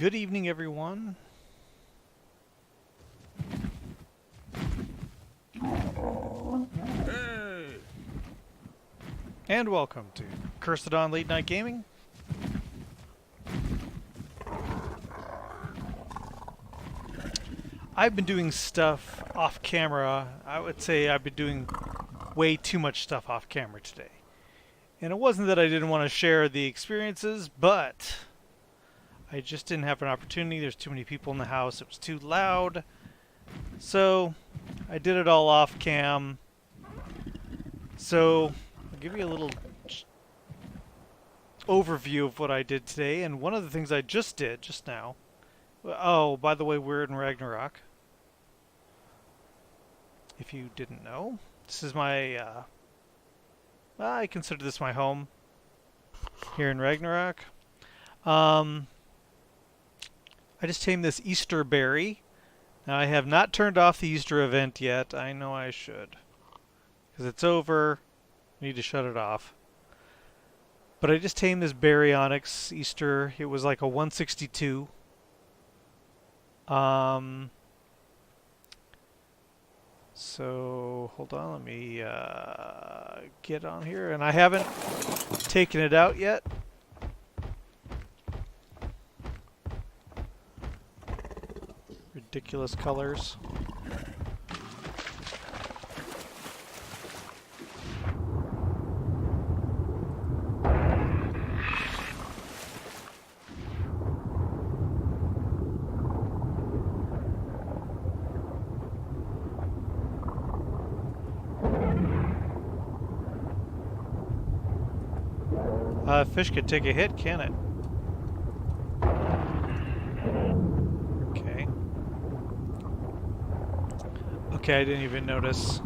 Good evening, everyone. Hey. And welcome to Cursed Dawn Late Night Gaming. I've been doing stuff off camera. I would say I've been doing way too much stuff off camera today. And it wasn't that I didn't want to share the experiences, but I just didn't have an opportunity. There's too many people in the house. It was too loud. So I did it all off cam. So I'll give you a little overview of what I did today. And one of the things I just did just now. Oh, by the way, we're in Ragnarok. If you didn't know, this is my. I consider this my home here in Ragnarok. I just tamed this Easter berry. Now, I have not turned off the Easter event yet. I know I should. Because it's over. I need to shut it off. But I just tamed this berry onyx Easter. It was like a 162. So, hold on. Let me get on here. And I haven't taken it out yet. Ridiculous colors. Fish could take a hit, can it? Okay. Okay, I didn't even notice.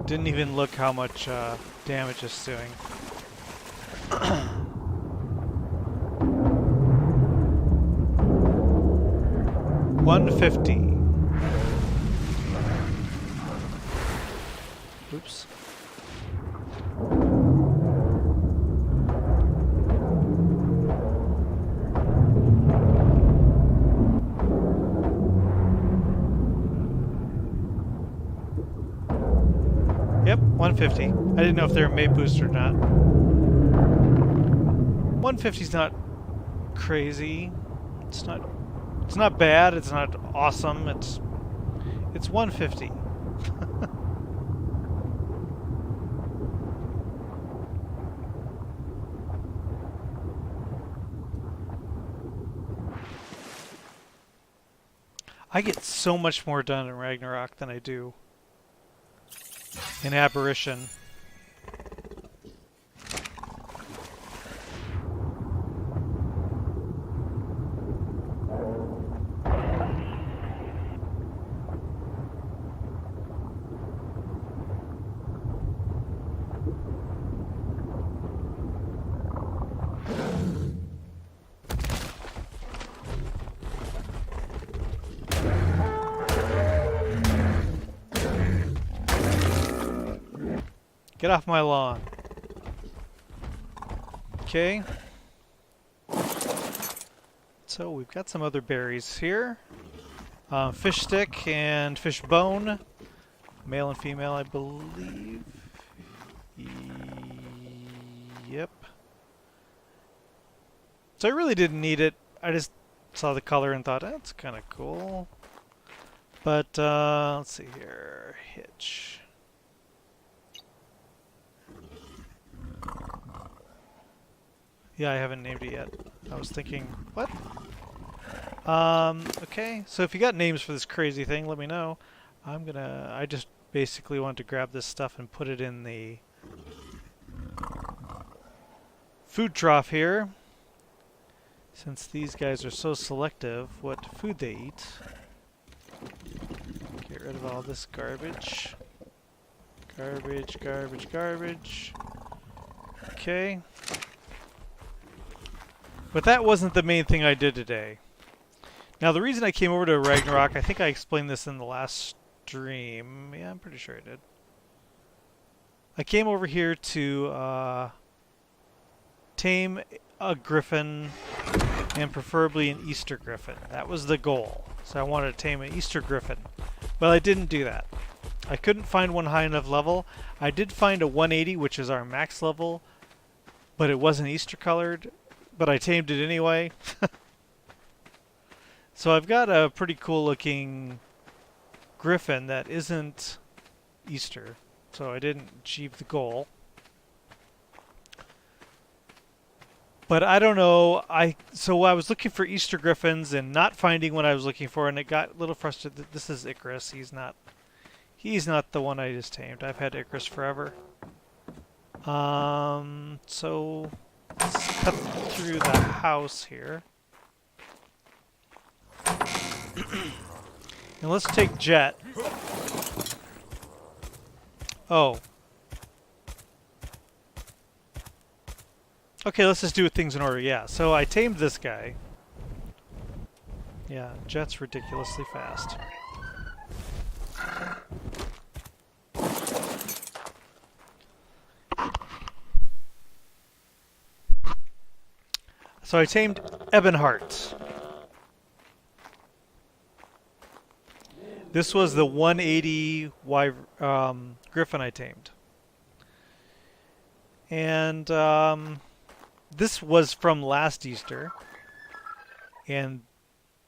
Didn't even look how much damage it's doing. 150. Oops. Yep, 150. I didn't know if they were made boost or not. 150's not crazy. It's not bad, it's not awesome. It's 150. I get so much more done in Ragnarok than I do in Aberration. Get off my lawn. Okay. So we've got some other berries here. Fish stick and fish bone. Male and female, I believe. Yep. So I really didn't need it. I just saw the color and thought, that's kind of cool. But let's see here. Hitch. Yeah, I haven't named it yet. I was thinking, what? Okay, so if you got names for this crazy thing, let me know. I just basically want to grab this stuff and put it in the food trough here. Since these guys are so selective what food they eat. Get rid of all this garbage. Garbage, garbage, garbage. Okay. But that wasn't the main thing I did today. Now, the reason I came over to Ragnarok, I think I explained this in the last stream. Yeah, I'm pretty sure I did. I came over here to tame a griffin and preferably an Easter griffin. That was the goal. So I wanted to tame an Easter griffin. Well, I didn't do that. I couldn't find one high enough level. I did find a 180, which is our max level, but it wasn't Easter colored, but I tamed it anyway. So I've got a pretty cool looking griffin that isn't Easter, so I didn't achieve the goal. But I don't know. So I was looking for Easter griffins and not finding what I was looking for, and it got a little frustrated. This is Icarus. He's not the one I just tamed. I've had Icarus forever. So let's cut through the house here. And let's take Jet. Oh. Okay, let's just do things in order. Yeah, so I tamed this guy. Yeah, Jet's ridiculously fast. So I tamed Ebonheart. This was the 180 Griffin I tamed. And this was from last Easter. And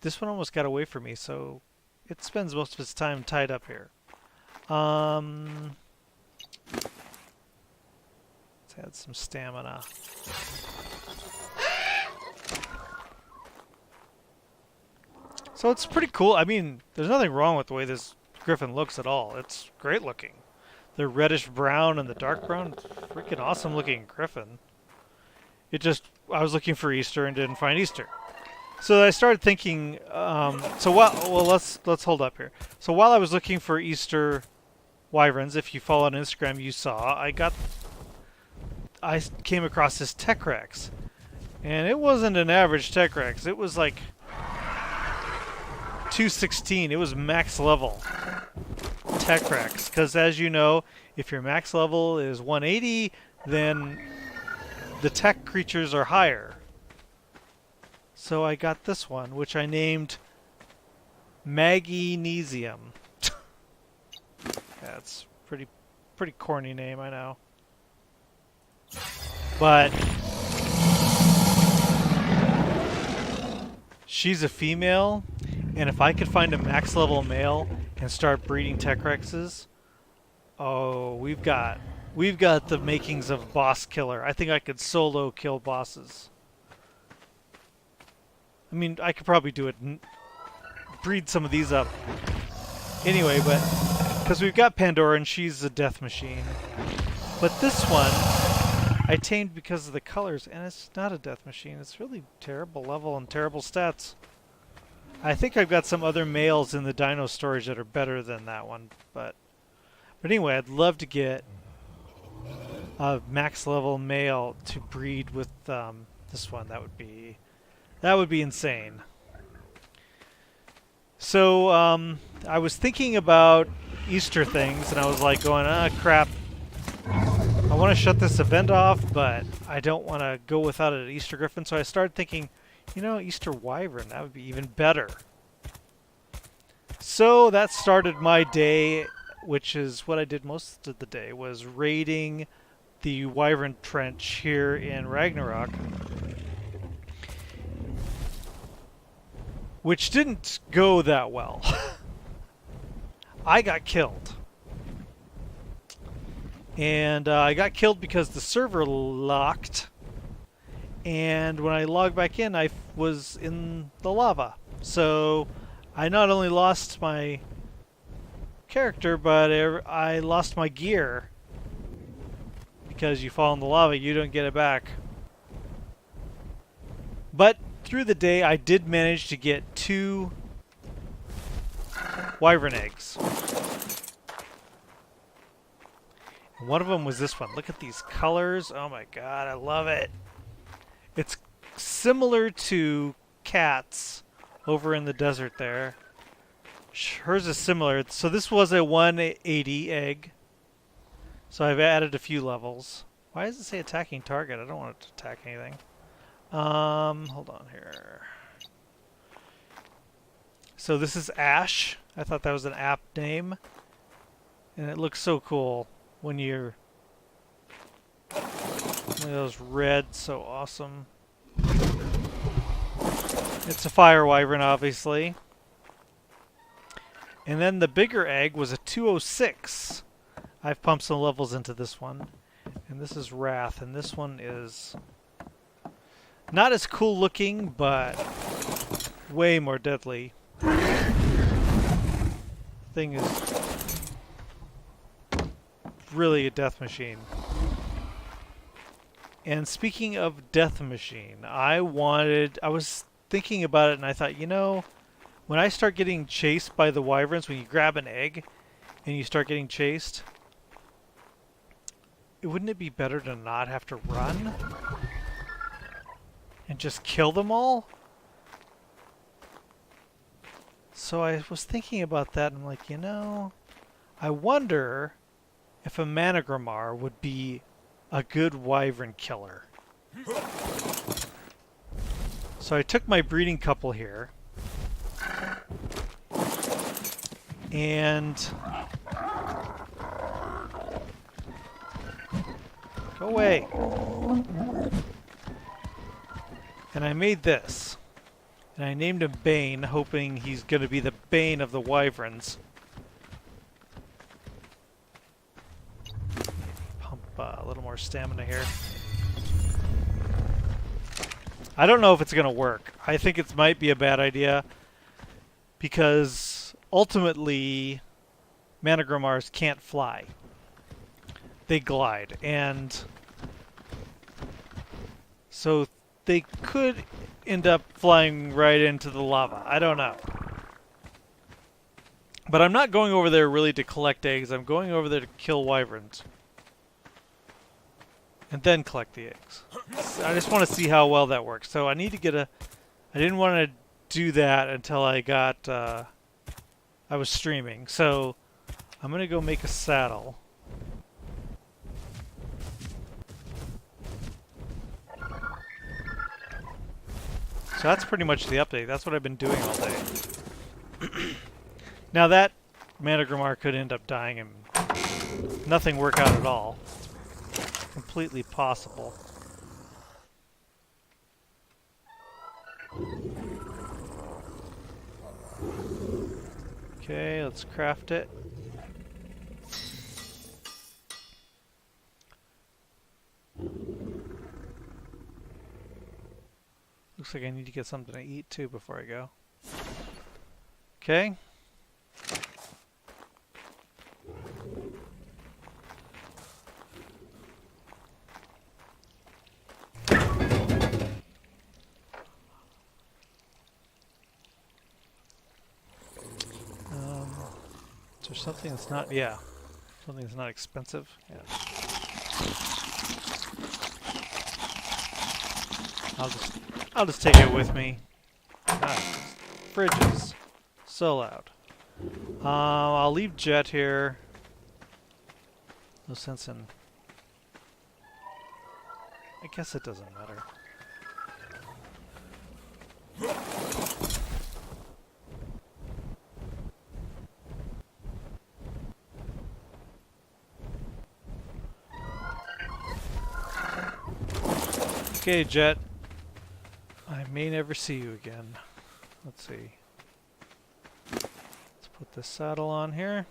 this one almost got away from me, so it spends most of its time tied up here. Let's add some stamina. So it's pretty cool. I mean, there's nothing wrong with the way this griffin looks at all. It's great looking. The reddish brown and the dark brown, freaking awesome looking griffin. It just, I was looking for Easter and didn't find Easter. So I started thinking, let's hold up here. So while I was looking for Easter wyverns, if you follow on Instagram, you saw, I came across this Tech Rex. And it wasn't an average Tech Rex. It was like 216. It was max level Tech Rex. Because as you know, if your max level is 180, then the tech creatures are higher. So I got this one, which I named Magnesium. That's pretty corny name, I know. But she's a female, and if I could find a max level male and start breeding Tech Rexes, oh, we've got the makings of boss killer. I think I could solo kill bosses. I mean, I could probably do it and breed some of these up. Anyway, but because we've got Pandora and she's a death machine. But this one I tamed because of the colors, and it's not a death machine. It's really terrible level and terrible stats. I think I've got some other males in the dino storage that are better than that one, but anyway, I'd love to get a max level male to breed with this one. That would be insane. So I was thinking about Easter things, and I was like going, crap. I want to shut this event off, but I don't want to go without an Easter Griffin. So I started thinking, you know, Easter Wyvern, that would be even better. So that started my day, which is what I did most of the day, was raiding the Wyvern Trench here in Ragnarok. Which didn't go that well. I got killed. And I got killed because the server locked. And when I logged back in, I was in the lava. So I not only lost my character, but I lost my gear. Because you fall in the lava, you don't get it back. But through the day, I did manage to get 2 wyvern eggs. And one of them was this one. Look at these colors. Oh my god, I love it. It's similar to Cat's over in the desert there. Hers is similar. So this was a 180 egg. So I've added a few levels. Why does it say attacking target? I don't want it to attack anything. Hold on here. So this is Ash. I thought that was an app name. And it looks so cool when you're... Look at those red, so awesome. It's a fire wyvern, obviously. And then the bigger egg was a 206. I've pumped some levels into this one. And this is Wrath, and this one is not as cool looking, but way more deadly. Thing is really a death machine. And speaking of death machine, I was thinking about it and I thought, you know, when I start getting chased by the wyverns, when you grab an egg and you start getting chased, wouldn't it be better to not have to run and just kill them all? So I was thinking about that and I'm like, you know, I wonder if a Managramar would be a good wyvern killer. So I took my breeding couple here and go away. And I made this. And I named him Bane, hoping he's going to be the bane of the wyverns. Pump a little more stamina here. I don't know if it's going to work. I think it might be a bad idea because ultimately Managramars can't fly. They glide, and so they could end up flying right into the lava. I don't know. But I'm not going over there really to collect eggs. I'm going over there to kill wyverns. And then collect the eggs. So I just want to see how well that works. So I need to get a... I didn't want to do that until I got... I was streaming. So I'm going to go make a saddle. So that's pretty much the update. That's what I've been doing all day. Now that Managramar could end up dying and nothing work out at all. It's completely possible. Okay, let's craft it. Looks like I need to get something to eat too before I go. Okay. Is there something that's not... Yeah. Something that's not expensive? Yeah. I'll just take it with me. Nice. Fridges. So loud. I'll leave Jet here. No sense in... I guess it doesn't matter. Okay, Jet. I may never see you again. Let's see. Let's put this saddle on here.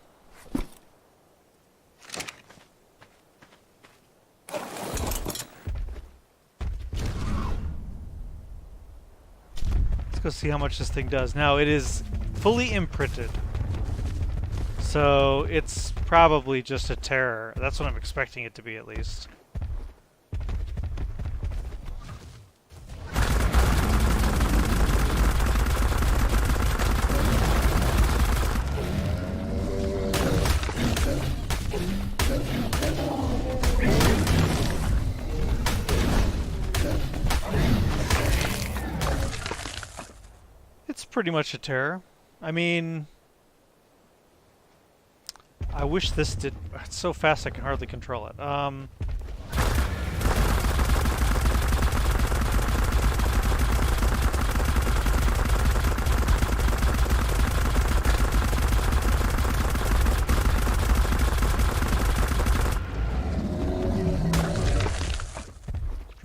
Let's go see how much this thing does. Now, it is fully imprinted. So, it's probably just a terror. That's what I'm expecting it to be, at least. Pretty much a terror. I mean, I wish this did... It's so fast I can hardly control it.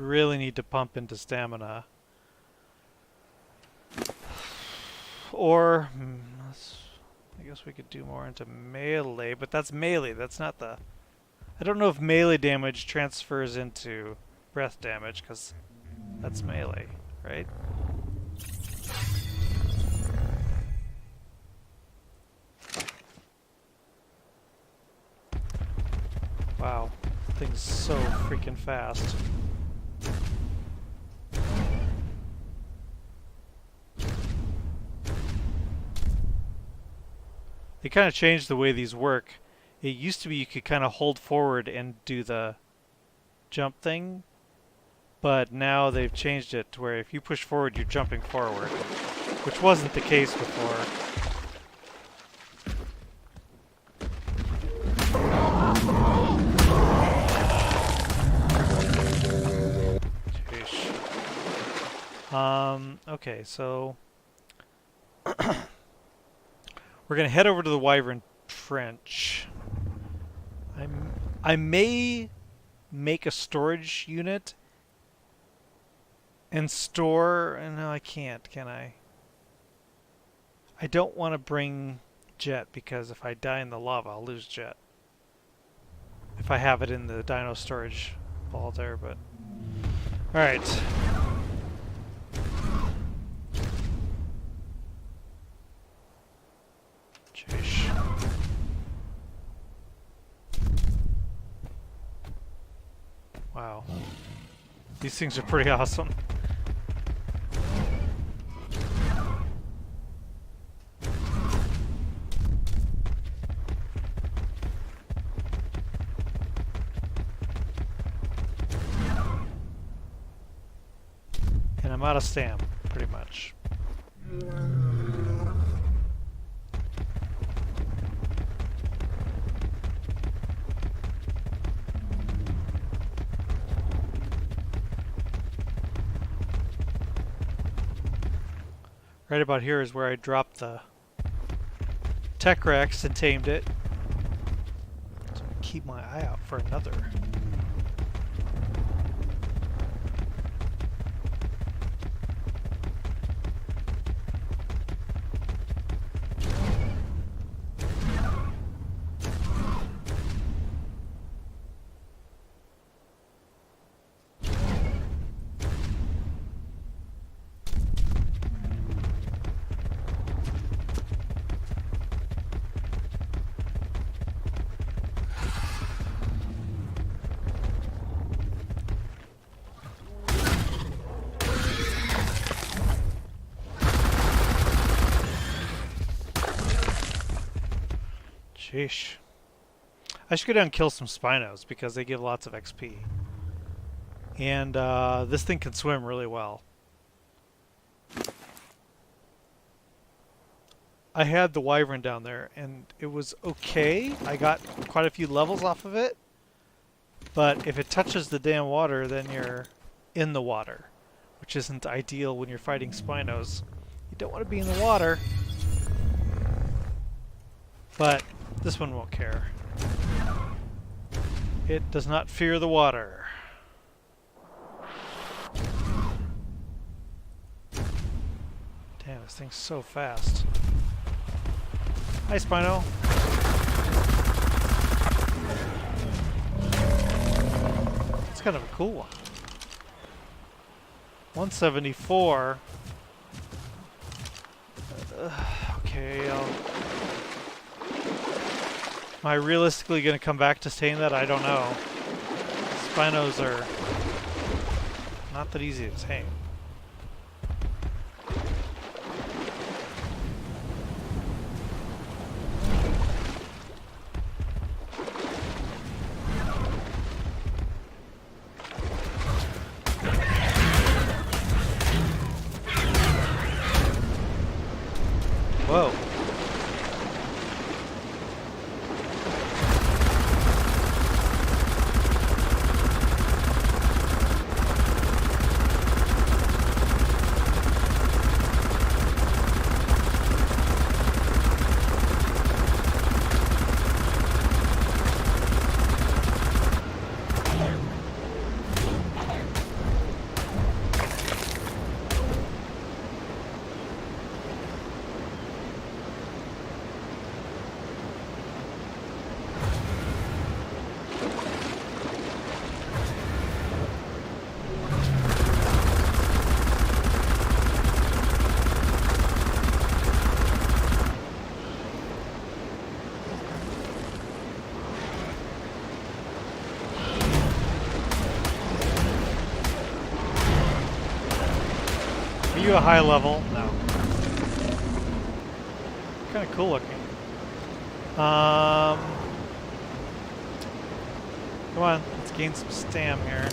really need to pump into stamina. Or, I guess we could do more into melee, but that's melee. That's not the... I don't know if melee damage transfers into breath damage, because that's melee, right? Wow, thing's so freaking fast. They kind of changed the way these work. It used to be you could kind of hold forward and do the jump thing, but now they've changed it to where if you push forward, you're jumping forward, which wasn't the case before. Okay, so we're gonna head over to the Wyvern Trench. I may make a storage unit and store... No, I can't, can I? I don't want to bring Jet, because if I die in the lava, I'll lose Jet. If I have it in the dino storage vault there, but... Alright. Wow. These things are pretty awesome. And I'm out of stam, pretty much. Right about here is where I dropped the Tech Rex and tamed it. So keep my eye out for another. Sheesh. I should go down and kill some Spinos because they give lots of XP. And this thing can swim really well. I had the Wyvern down there and it was okay. I got quite a few levels off of it. But if it touches the damn water, then you're in the water, which isn't ideal when you're fighting Spinos. You don't want to be in the water. But this one won't care. It does not fear the water. Damn, this thing's so fast. Hi, Spino. It's kind of a cool one. 174. Okay, am I realistically going to come back to staying that? I don't know. Spinos are not that easy to tame. Whoa. you a high level? No. Kind of cool looking. Come on, let's gain some stam here.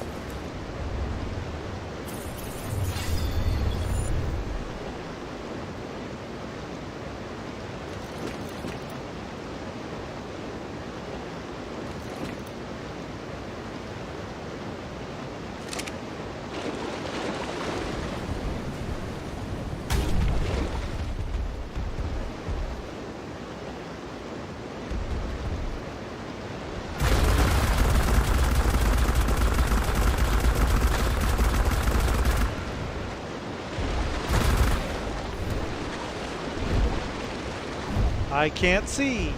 I can't see.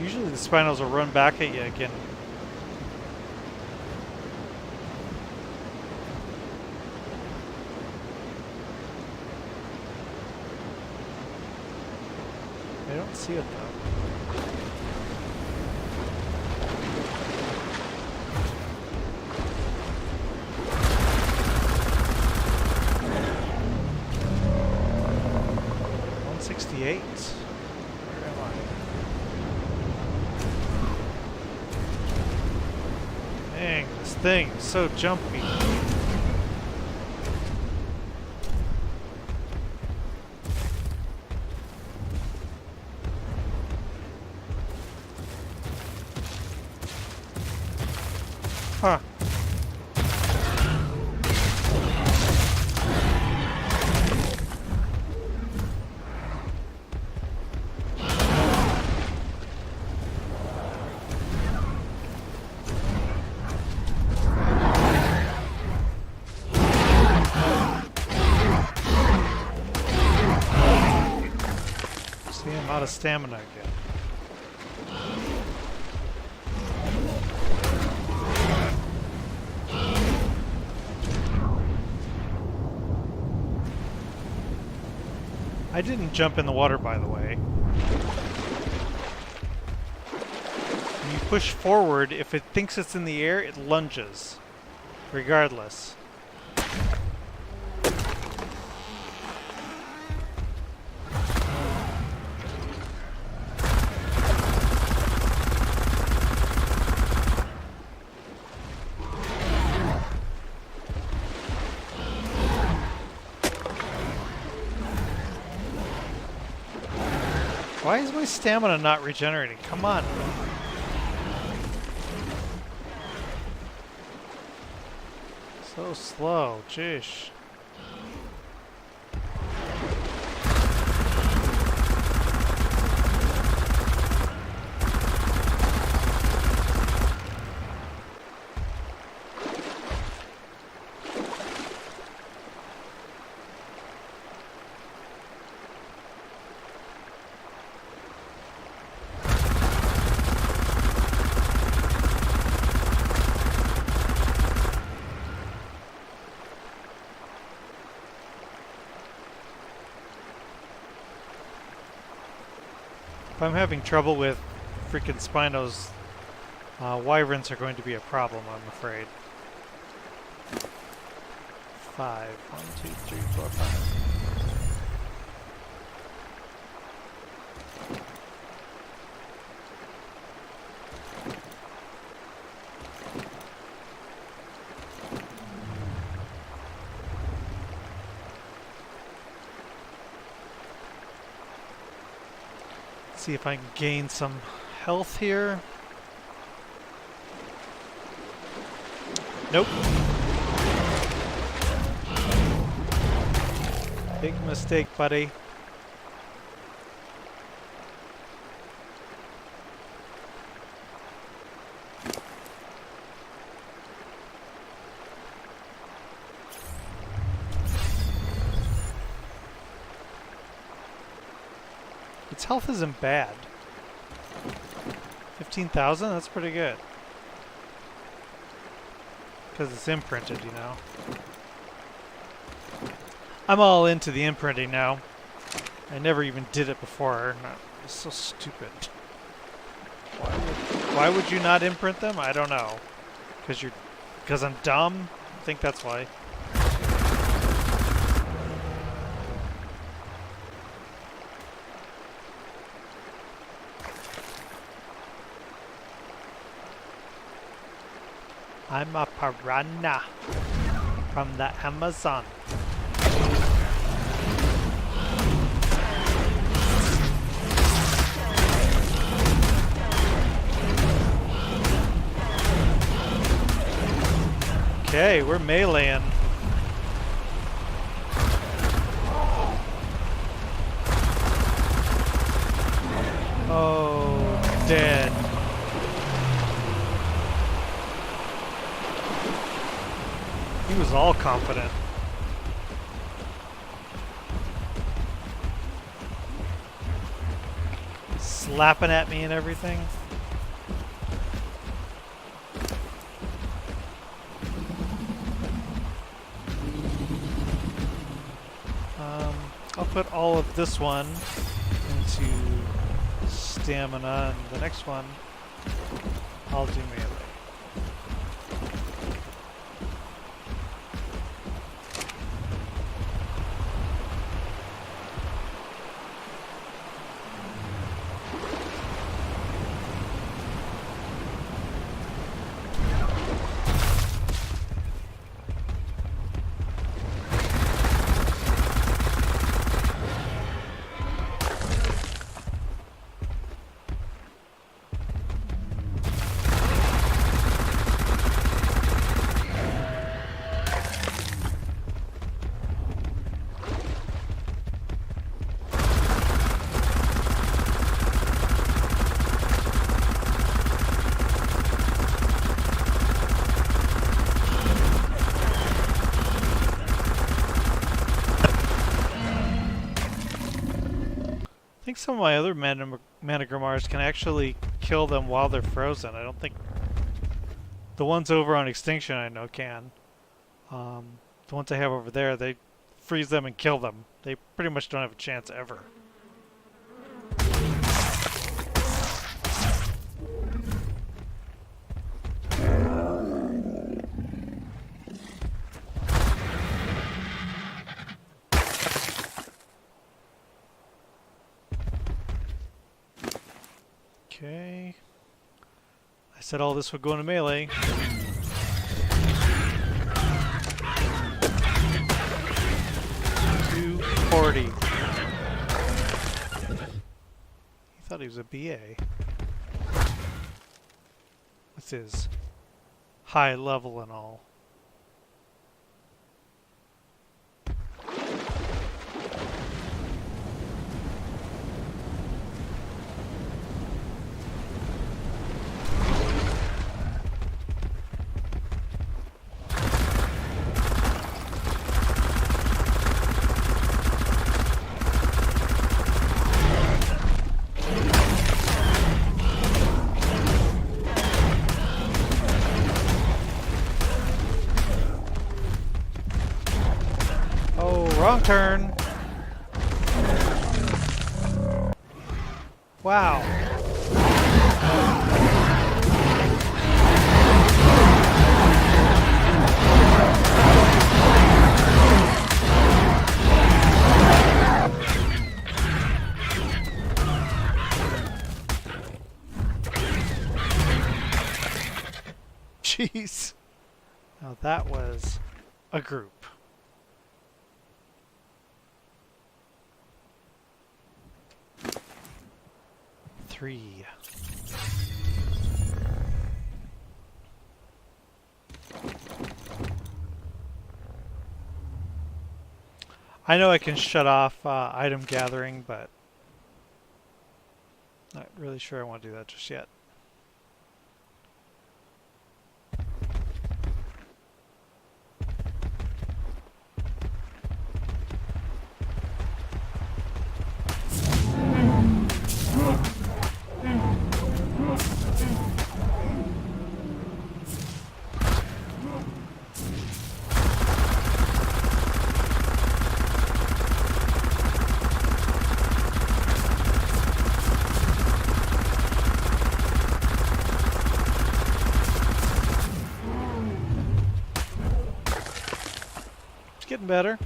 Usually the Spinos will run back at you again. I don't see it though. Where am I? Dang, this thing is so jumpy. Huh. See, I'm out of stamina again. I didn't jump in the water, by the way. When you push forward, if it thinks it's in the air, it lunges, regardless. Why is my stamina not regenerating? Come on. So slow, jeez. If I'm having trouble with freaking Spinos, wyverns are going to be a problem, I'm afraid. 5. 1, 2, 3, 4, 5. See if I can gain some health here. Nope. Big mistake, buddy. Its health isn't bad. 15,000? That's pretty good. Because it's imprinted, you know. I'm all into the imprinting now. I never even did it before. It's so stupid. Why would you not imprint them? I don't know. Because I'm dumb? I think that's why. I'm a piranha from the Amazon. Okay, we're meleeing. Oh, dead. He was all confident. Slapping at me and everything. I'll put all of this one into stamina, and the next one I'll do melee. I think some of my other Managramars can actually kill them while they're frozen. I don't think the ones over on Extinction I know can. The ones I have over there, they freeze them and kill them. They pretty much don't have a chance ever. Okay. I said all this would go into melee. 240. He thought he was a BA. What's his high level and all? Wrong turn. Wow. Jeez. Now that was a group. Three. I know I can shut off item gathering, but not really sure I want to do that just yet. Getting better.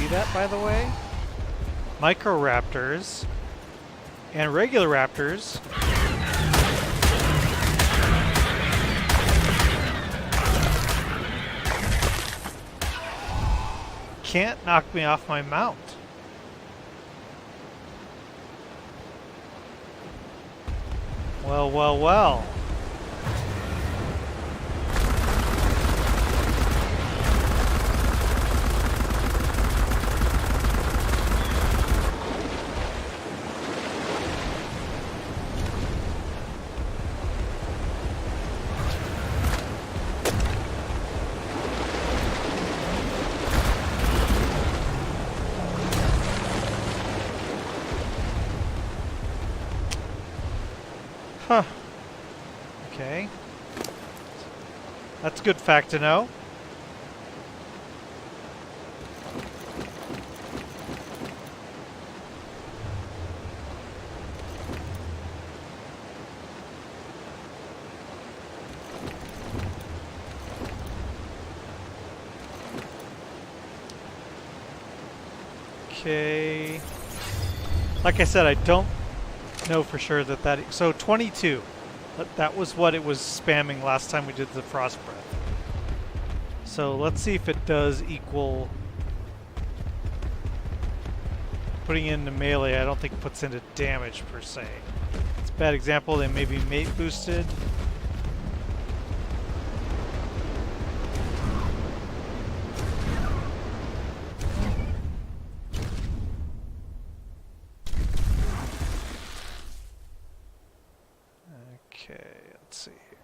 That, by the way, microraptors and regular raptors can't knock me off my mount. Well, well, well. Huh. Okay. That's a good fact to know. Okay. Like I said, I don't know for sure that so 22. That was what it was spamming last time we did the frost breath. So let's see if it does equal. Putting into melee, I don't think puts into damage per se. It's a bad example. They may be mate boosted. Okay, let's see here.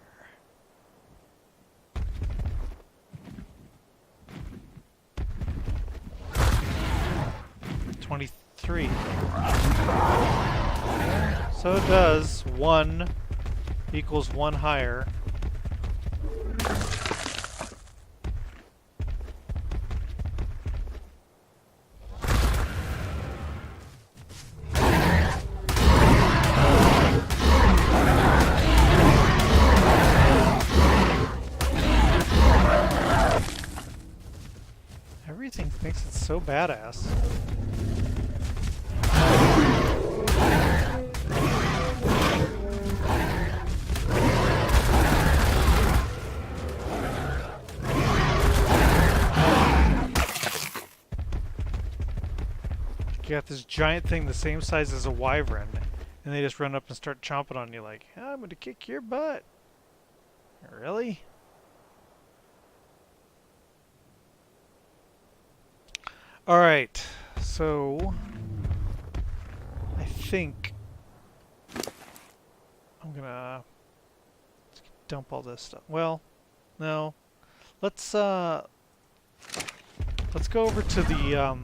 23. So it does 1 equals 1 higher. Everything makes it so badass. You got this giant thing the same size as a wyvern, and they just run up and start chomping on you like, I'm gonna kick your butt. Really? Alright, so I think I'm gonna dump all this stuff. Well, no. Let's go over to the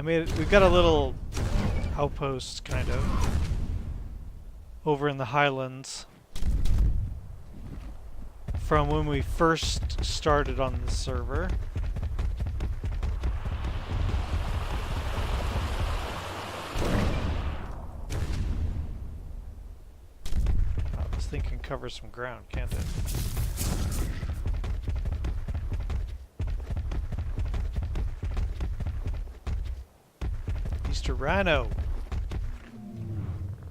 we've got a little outpost kind of over in the highlands from when we first started on the server. thing can cover some ground, can't it? Easter Rhino.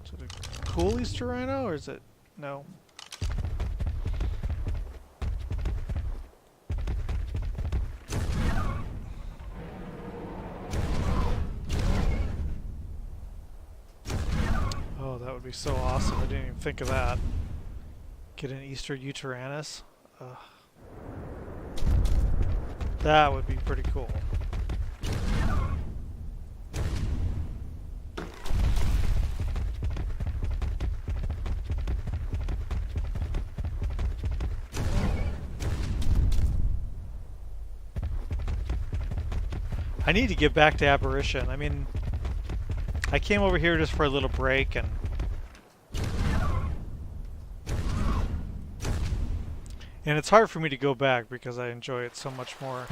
Is it a cool Easter Rhino, or is it... no? Oh, that would be so awesome. I didn't even think of that. Get an Easter Uteranus. That would be pretty cool. I need to get back to Aberration. I mean, I came over here just for a little break, and it's hard for me to go back because I enjoy it so much more.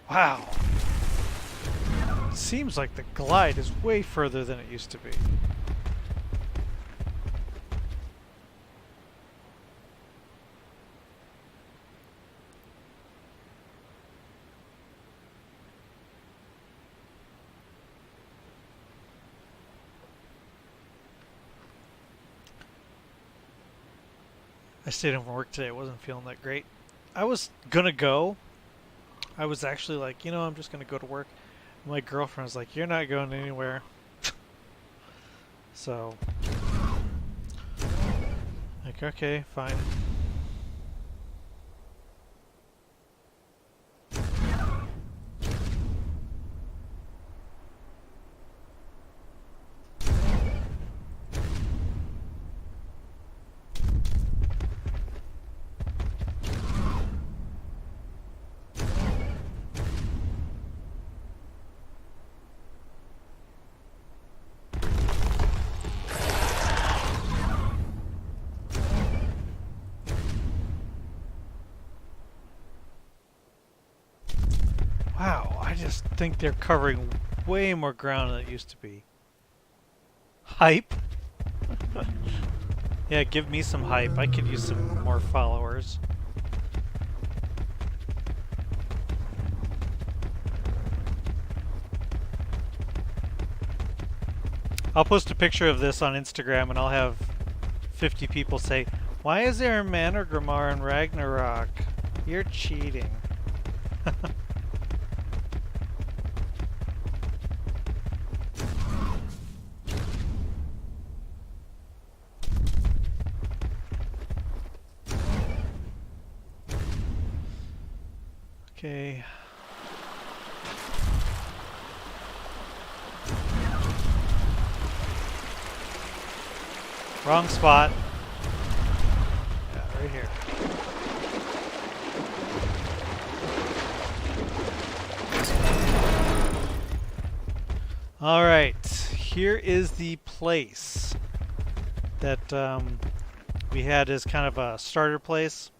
Wow. It seems like the glide is way further than it used to be. I stayed home from work today. I wasn't feeling that great. I was gonna go. I was actually like, you know, I'm just gonna go to work. My girlfriend was like, you're not going anywhere. So, like, okay, fine. Wow, I just think they're covering way more ground than it used to be. Hype? Yeah, give me some hype. I could use some more followers. I'll post a picture of this on Instagram and I'll have 50 people say, why is there a Manogramar in Ragnarok? You're cheating. Okay. Wrong spot. Yeah, right here. All right, here is the place that we had as kind of a starter place.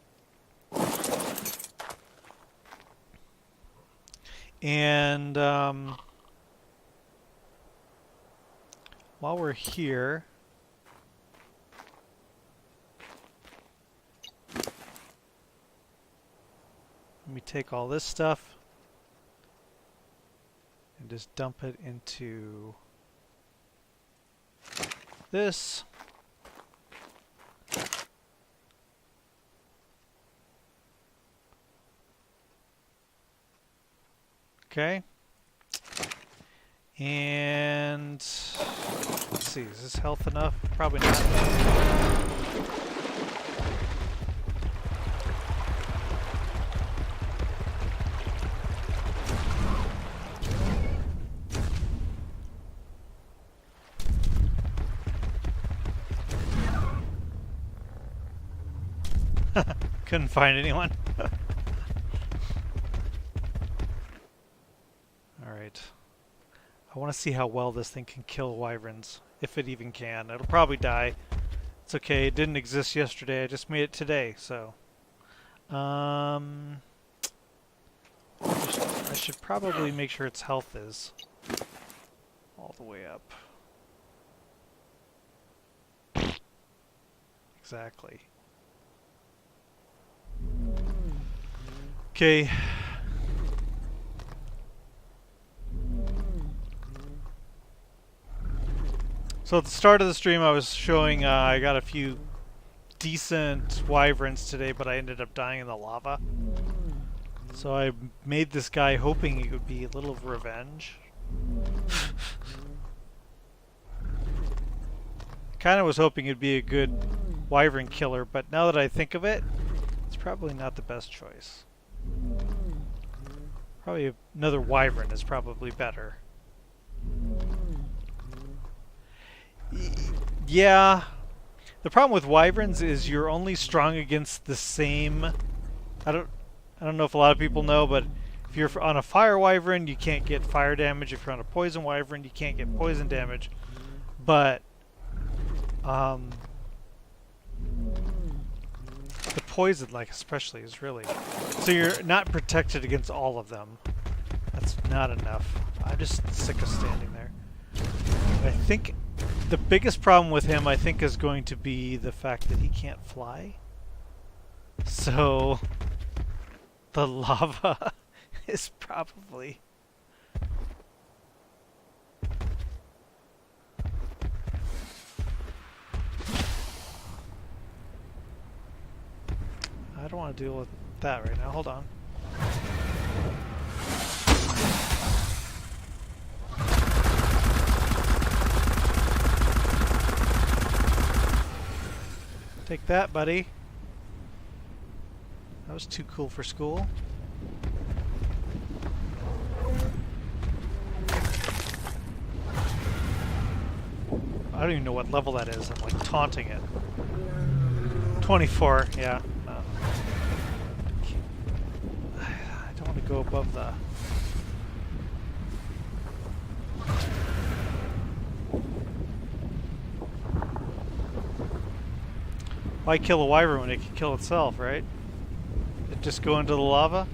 And while we're here, let me take all this stuff and just dump it into this. Okay. And let's see, is this health enough? Probably not. Couldn't find anyone. Alright. I want to see how well this thing can kill wyverns. If it even can. It'll probably die. It's okay. It didn't exist yesterday. I just made it today, so. I should probably make sure its health is all the way up. Exactly. Okay. So at the start of the stream I was showing I got a few decent wyverns today, but I ended up dying in the lava. So I made this guy hoping it would be a little revenge. Kind of was hoping it'd be a good wyvern killer, but now that I think of it, it's probably not the best choice. Probably another wyvern is probably better. Yeah. The problem with wyverns is you're only strong against the same... I don't know if a lot of people know, but if you're on a fire wyvern, you can't get fire damage. If you're on a poison wyvern, you can't get poison damage. But the poison, like especially, is really... So you're not protected against all of them. That's not enough. I'm just sick of standing there. I think the biggest problem with him, I think, is going to be the fact that he can't fly. So the lava is probably... I don't want to deal with that right now. Hold on. Take that, buddy. That was too cool for school. I don't even know what level that is. I'm like taunting it. 24, yeah. I don't want to go above the... Why kill a wyvern when it can kill itself, right? It just go into the lava?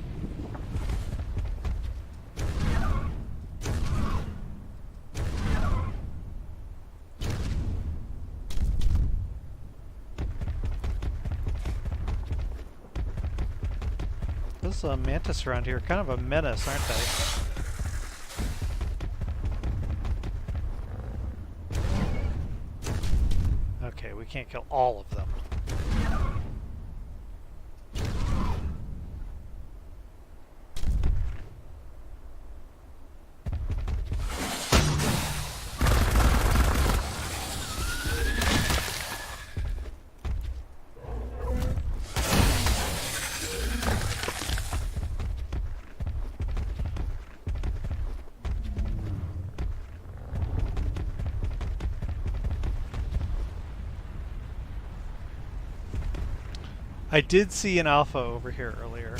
Those mantis around here are kind of a menace, aren't they? Okay, we can't kill all of them. I did see an alpha over here earlier.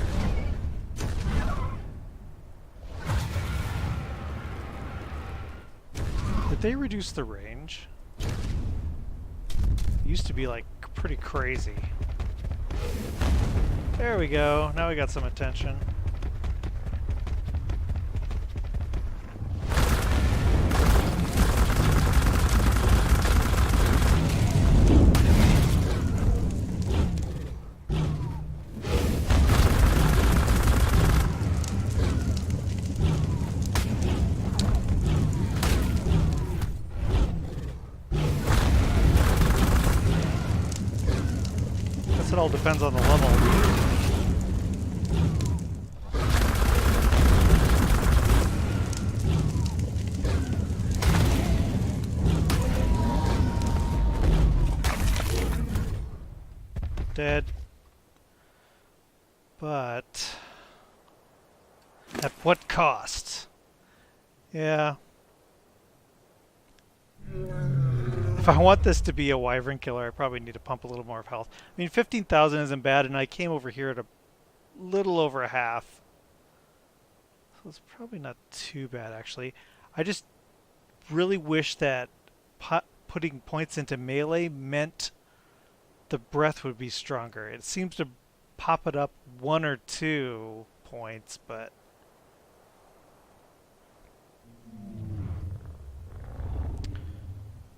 Did they reduce the range? It used to be like pretty crazy. There we go. Now we got some attention. It all depends on the level. Dead. But at what cost? Yeah. If I want this to be a wyvern killer, I probably need to pump a little more of health. I mean, 15,000 isn't bad, and I came over here at a little over a half. So it's probably not too bad, actually. I just really wish that putting points into melee meant the breath would be stronger. It seems to pop it up 1 or 2 points, but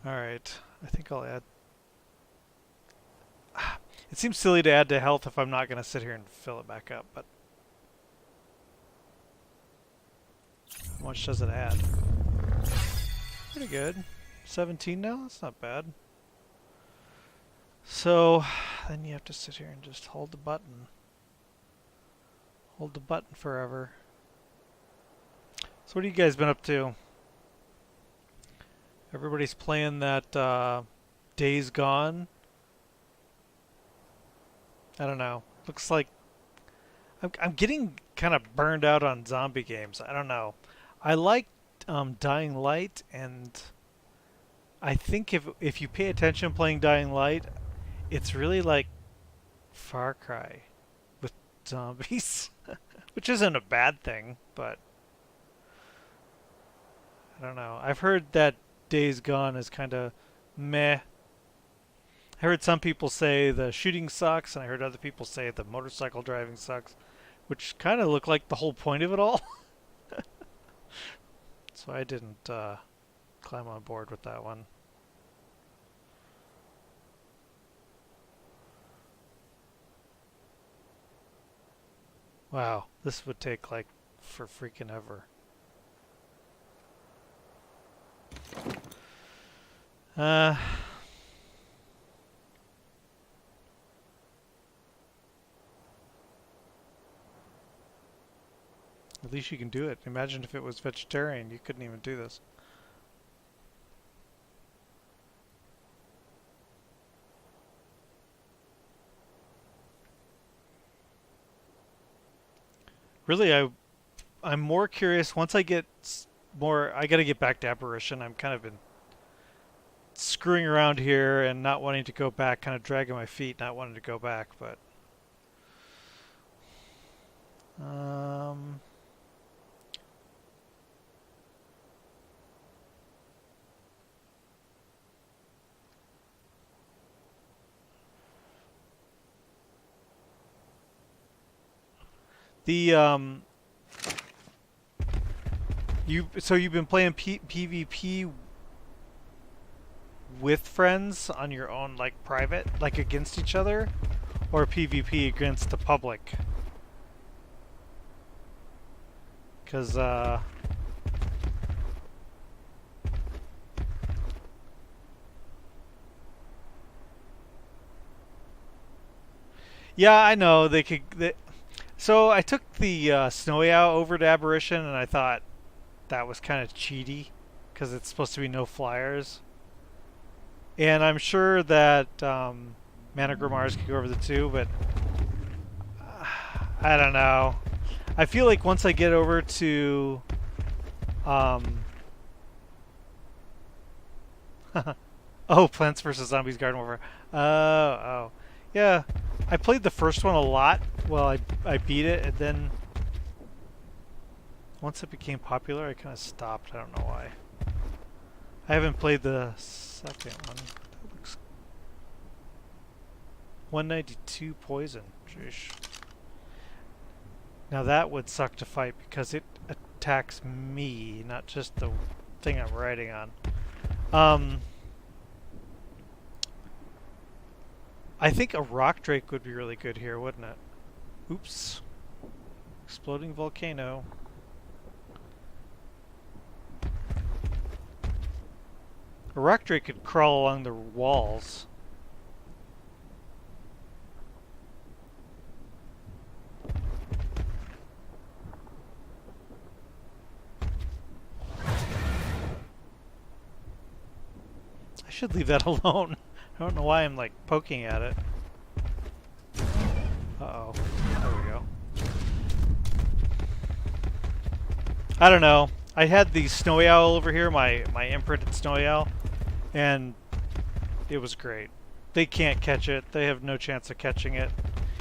all right. I think I'll add. It seems silly to add to health if I'm not going to sit here and fill it back up, but how much does it add? Pretty good. 17 now? That's not bad. So then you have to sit here and just hold the button. Hold the button forever. So what have you guys been up to? Everybody's playing that Days Gone. I don't know. Looks like I'm getting kind of burned out on zombie games. I don't know. I liked Dying Light, and I think if you pay attention playing Dying Light, it's really like Far Cry with zombies, which isn't a bad thing, but I don't know. I've heard that Days Gone is kind of meh. I heard some people say the shooting sucks, and I heard other people say the motorcycle driving sucks, which kind of look like the whole point of it all. So I didn't climb on board with that one. Wow, this would take like for freaking ever. At least you can do it. Imagine if it was vegetarian, you couldn't even do this. Really, I'm more curious once I get more. I got to get back to Aberration. I'm kind of been screwing around here and not wanting to go back, kind of dragging my feet, not wanting to go back, but the you've been playing PvP with friends on your own, like private, like against each other, or PvP against the public? Because yeah, I know they could. So I took the Snowy Owl over to Aberration, and I thought that was kind of cheaty because it's supposed to be no flyers. And I'm sure that Mana Grimmars could go over the two, but I don't know. I feel like once I get over to oh, Plants vs. Zombies Garden Warfare. Oh. Yeah, I played the first one a lot. Well, I beat it, and then once it became popular, I kind of stopped. I don't know why. I haven't played the second one. That looks 192 poison. Sheesh. Now that would suck to fight because it attacks me, not just the thing I'm riding on. I think a rock drake would be really good here, wouldn't it? Oops. Exploding volcano. A rock drake could crawl along the walls. I should leave that alone. I don't know why I'm like poking at it. Uh-oh. There we go. I don't know. I had the Snowy Owl over here, my imprinted Snowy Owl, and it was great. They can't catch it. They have no chance of catching it.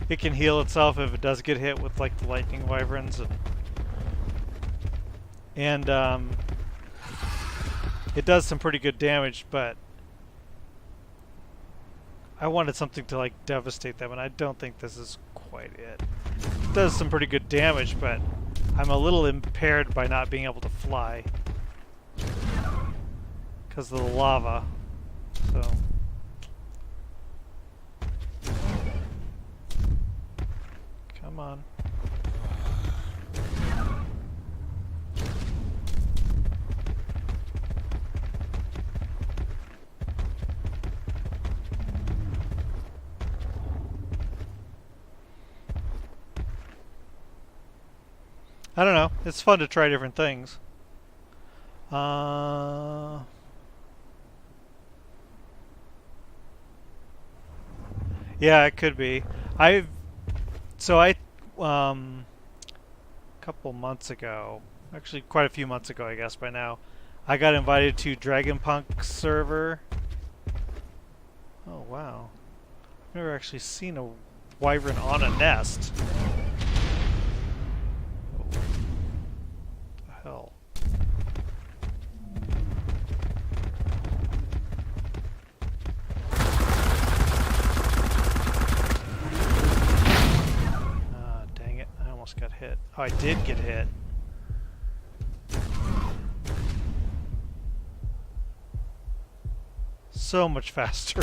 It can heal itself if it does get hit with like the lightning wyverns, and it does some pretty good damage, but I wanted something to like devastate them, and I don't think this is quite it. It does some pretty good damage, but I'm a little impaired by not being able to fly because of the lava. So come on. I don't know. It's fun to try different things. Yeah, it could be. A couple months ago, actually quite a few months ago, I guess by now, I got invited to Dragonpunk server. Oh wow! I've never actually seen a wyvern on a nest. Hell. Ah, dang it. I almost got hit. Oh, I did get hit. So much faster.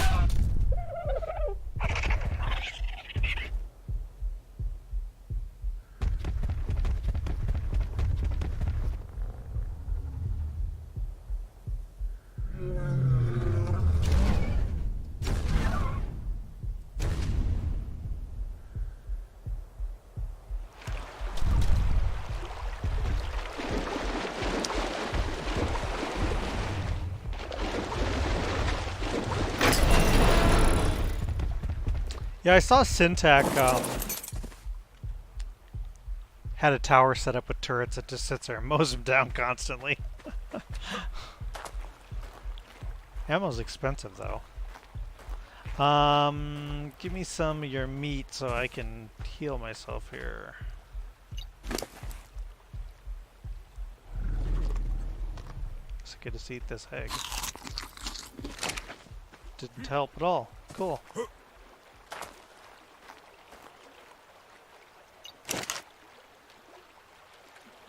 Yeah, I saw Syntac had a tower set up with turrets that just sits there and mows them down constantly. Ammo's expensive though. Give me some of your meat so I can heal myself here. So I get to eat this egg. Didn't help at all. Cool.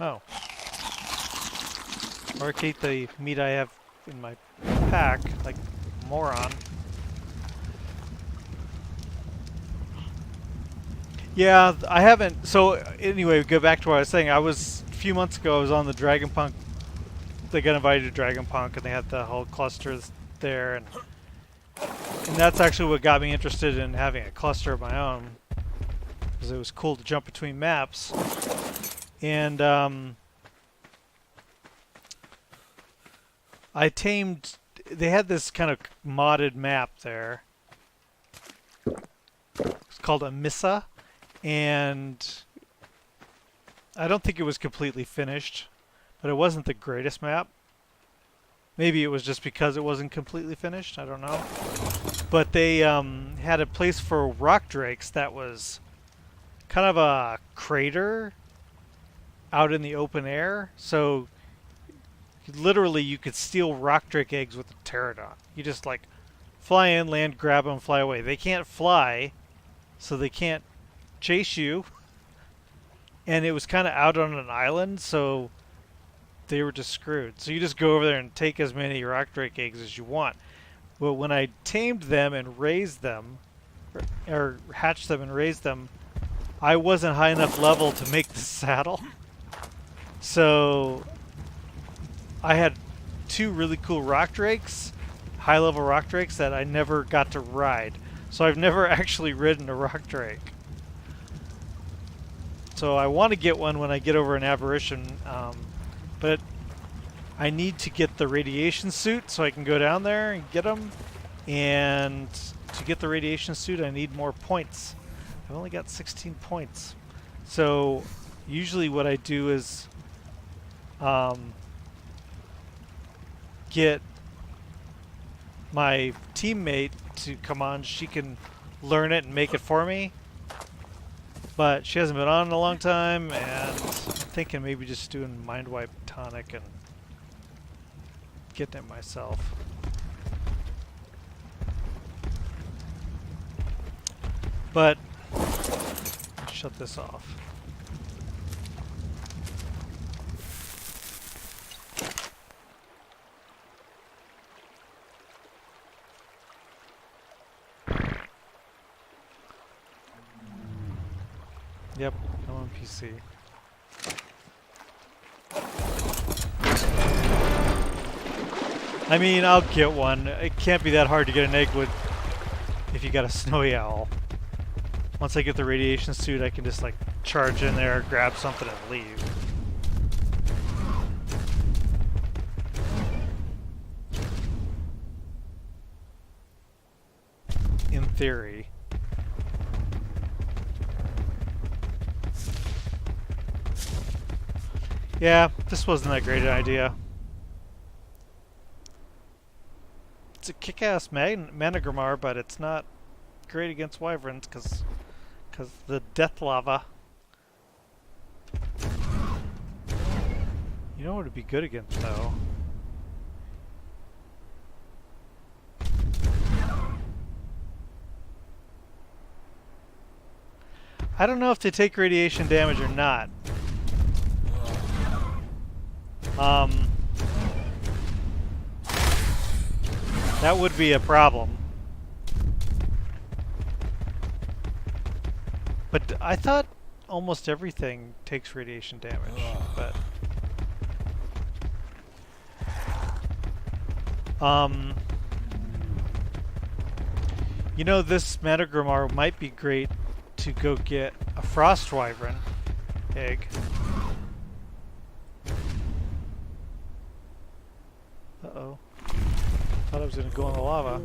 Oh. Or eat the meat I have in my pack, like a moron. Yeah, I haven't. So anyway, go back to what I was saying. A few months ago, I was on the Dragonpunk. They got invited to Dragonpunk, and they had the whole cluster there, and that's actually what got me interested in having a cluster of my own, because it was cool to jump between maps. And I tamed. They had this kind of modded map there. It's called Amissa, and I don't think it was completely finished, but it wasn't the greatest map. Maybe it was just because it wasn't completely finished. I don't know. But they had a place for rock drakes that was kind of a crater out in the open air, so literally you could steal rock drake eggs with a pterodon. You just like fly in, land, grab them, fly away. They can't fly, so they can't chase you. And it was kind of out on an island, so they were just screwed. So you just go over there and take as many rock drake eggs as you want. But when I tamed them and raised them, or hatched them and raised them, I wasn't high enough level to make the saddle. So I had two really cool rock drakes, high level rock drakes, that I never got to ride. So I've never actually ridden a rock drake. So I want to get one when I get over an Aberration, but I need to get the radiation suit so I can go down there and get them. And to get the radiation suit, I need more points. I've only got 16 points. So usually what I do is get my teammate to come on. She can learn it and make it for me. But she hasn't been on in a long time, and I'm thinking maybe just doing Mind Wipe Tonic and getting it myself. But shut this off. Yep, I'm on PC. I mean, I'll get one. It can't be that hard to get an egg with if you got a snowy owl. Once I get the radiation suit, I can just like charge in there, grab something, and leave. In theory. Yeah, this wasn't that great an idea. It's a kick-ass managramar, but it's not great against wyverns because the death lava. You know what would be good against though? I don't know if they take radiation damage or not. That would be a problem. But I thought almost everything takes radiation damage, but... You know, this managramar might be great to go get a frost wyvern egg. Uh-oh. Thought I was gonna go in the lava.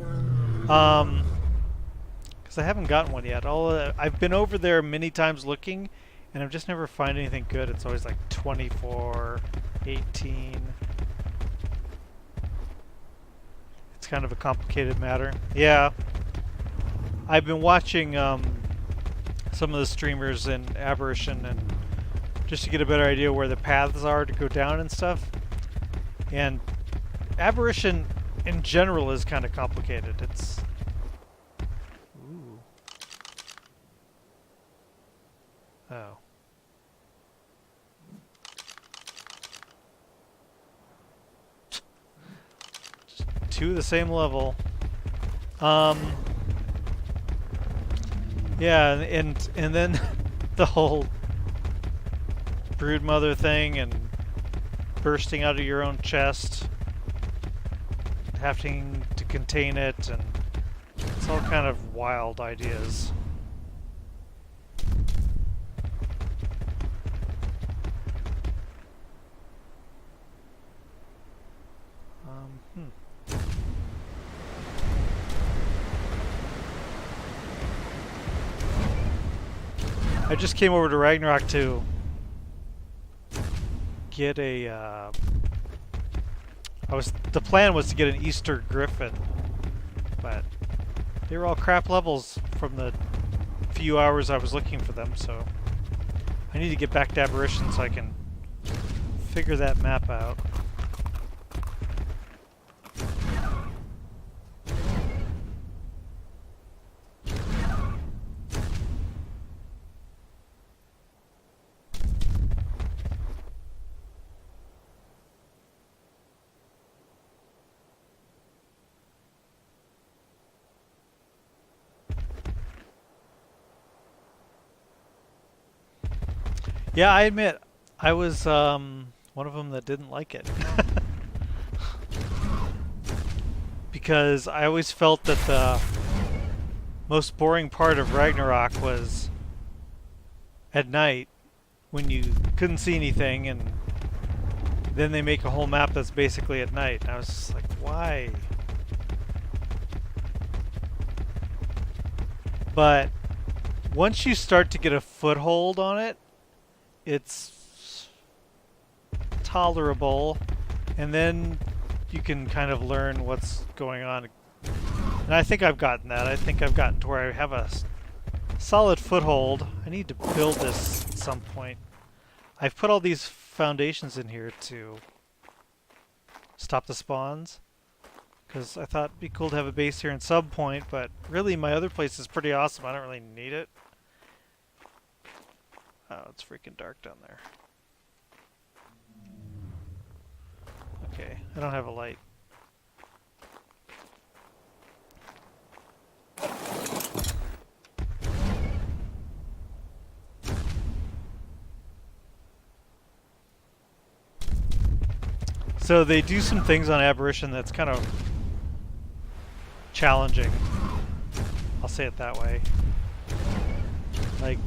Because I haven't gotten one yet. I've been over there many times looking, and I've just never found anything good. It's always like 24, 18. It's kind of a complicated matter. Yeah. I've been watching some of the streamers in Aberration, and just to get a better idea where the paths are to go down and stuff. And Aberration in general is kind of complicated. It's... Ooh. Oh. Just two the same level. Yeah, and then the whole broodmother thing and bursting out of your own chest, having to contain it, and it's all kind of wild ideas. I just came over to Ragnarok to get a the plan was to get an Easter Griffin, but they were all crap levels from the few hours I was looking for them, so I need to get back to Aberration so I can figure that map out. Yeah, I admit, I was one of them that didn't like it. Because I always felt that the most boring part of Ragnarok was at night when you couldn't see anything, and then they make a whole map that's basically at night. And I was just like, why? But once you start to get a foothold on it, it's tolerable, and then you can kind of learn what's going on. And I think I've gotten that. I think I've gotten to where I have a solid foothold. I need to build this at some point. I've put all these foundations in here to stop the spawns, Because I thought it'd be cool to have a base here in Sub Point, but really my other place is pretty awesome. I don't really need it. Oh, it's freaking dark down there. Okay, I don't have a light. So they do some things on Aberration that's kind of challenging. I'll say it that way. Like,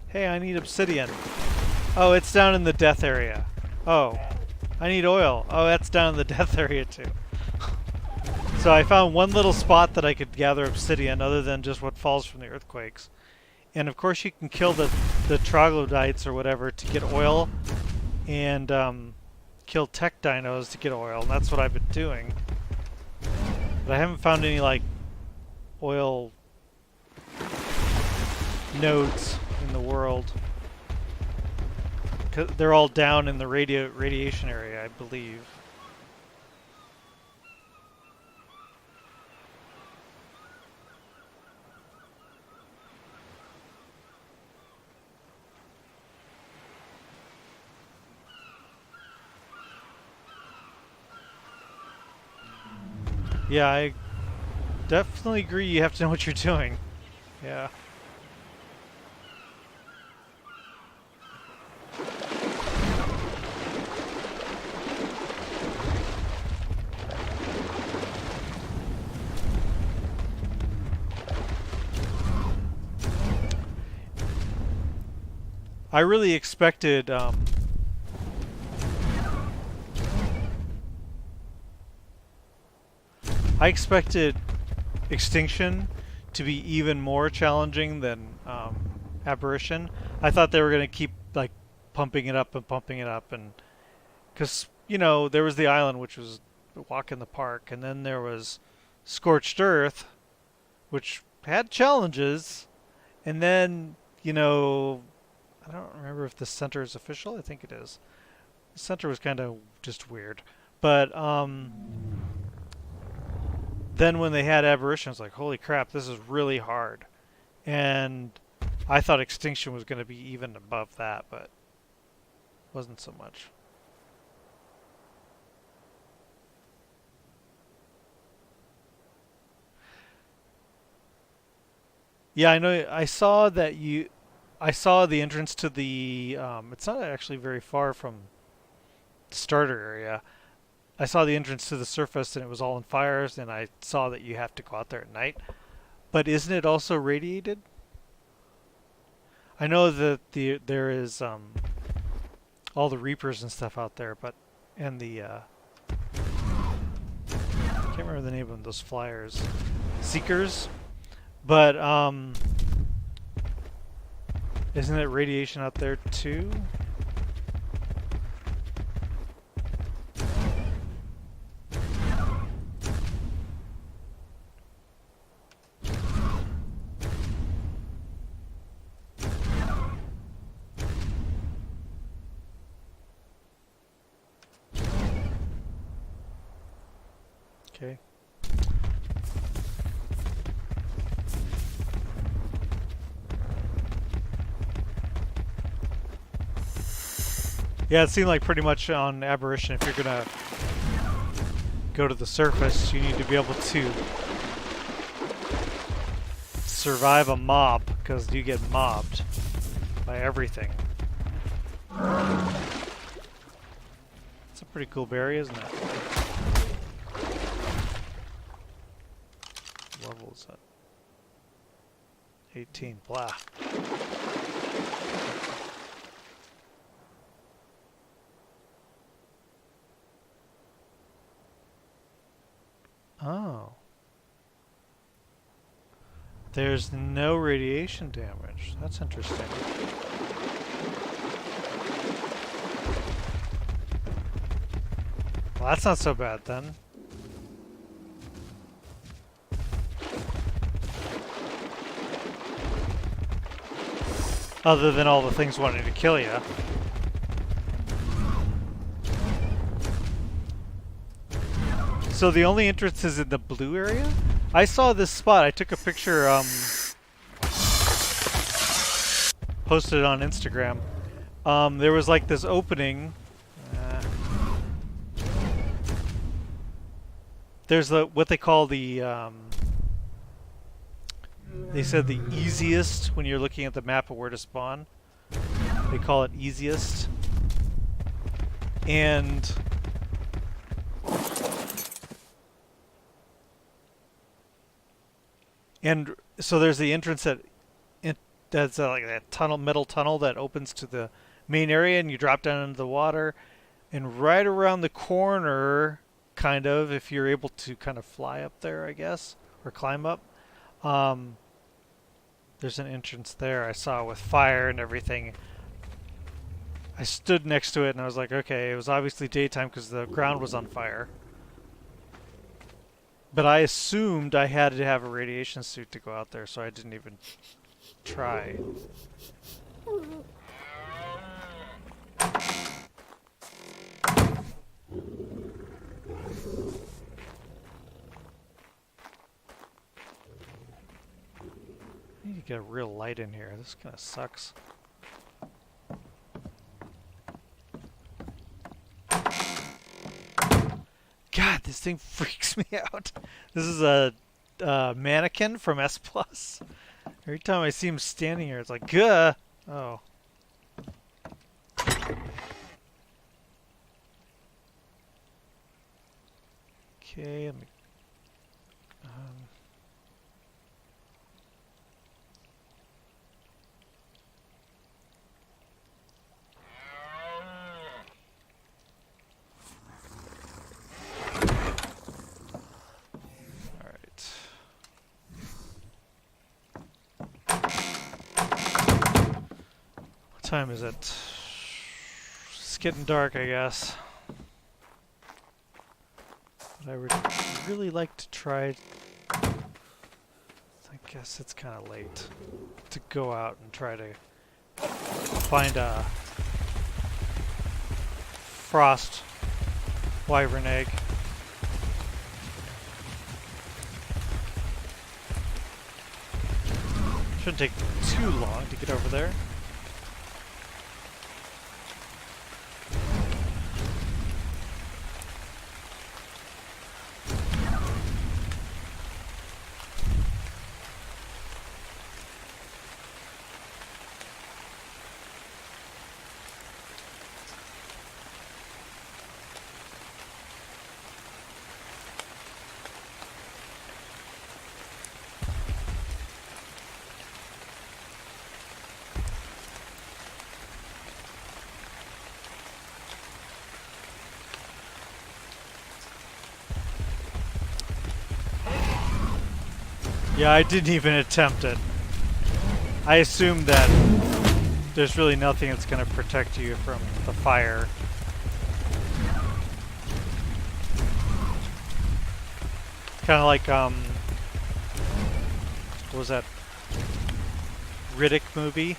hey, I need obsidian. Oh, it's down in the death area. Oh, I need oil. Oh, that's down in the death area too. So I found one little spot that I could gather obsidian other than just what falls from the earthquakes. And of course you can kill the troglodytes or whatever to get oil, and kill tech dinos to get oil, and that's what I've been doing. But I haven't found any like oil nodes in the world. They're all down in the radiation area, I believe. Yeah, I definitely agree you have to know what you're doing. Yeah. I really expected I expected Extinction to be even more challenging than Aberration. I thought they were going to keep like pumping it up, and because you know there was the island, which was a walk in the park, and then there was Scorched Earth, which had challenges, and then you know I don't remember if the center is official. I think it is. The center was kind of just weird, but then when they had Aberration, it's like, holy crap, this is really hard. And I thought Extinction was going to be even above that, but wasn't so much. Yeah, I know. I saw the entrance to the. It's not actually very far from the starter area. I saw the entrance to the surface and it was all on fires, and I saw that you have to go out there at night. But isn't it also radiated? I know that there is all the Reapers and stuff out there, but and the I can't remember the name of those flyers, Seekers, but isn't it radiation out there too? Okay. Yeah, it seemed like pretty much on Aberration, if you're gonna go to the surface, you need to be able to survive a mob, because you get mobbed by everything. It's a pretty cool berry, isn't it? Level is that? 18. Blah. Oh. There's no radiation damage. That's interesting. Well, that's not so bad then. Other than all the things wanting to kill you. So the only entrance is in the blue area? I saw this spot. I took a picture, posted it on Instagram. There was like this opening. There's what they call the, they said the easiest when you're looking at the map of where to spawn. They call it easiest. And so there's the entrance that's like that tunnel, metal tunnel that opens to the main area, and you drop down into the water. And right around the corner, kind of, if you're able to kind of fly up there, I guess, or climb up, there's an entrance there I saw with fire and everything. I stood next to it and I was like, okay, it was obviously daytime because the ground was on fire. But I assumed I had to have a radiation suit to go out there, so I didn't even try. I need to get a real light in here. This kind of sucks. God, this thing freaks me out. This is a mannequin from S+. Every time I see him standing here, it's like, gah! Oh. Okay, let me... What time is it? It's getting dark, I guess. But I would really like to try... I guess it's kind of late to go out and try to find a frost wyvern egg. Shouldn't take too long to get over there. Yeah, I didn't even attempt it. I assumed that there's really nothing that's going to protect you from the fire. Kind of like, what was that Riddick movie?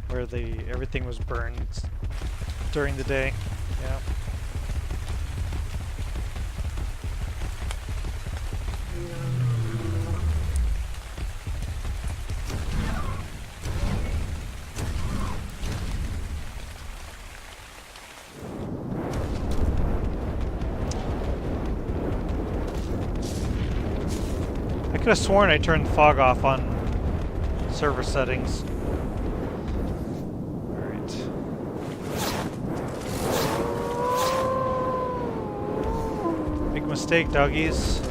Where everything was burned during the day. Yeah. I could have sworn I turned the fog off on server settings. Alright. Big mistake, doggies.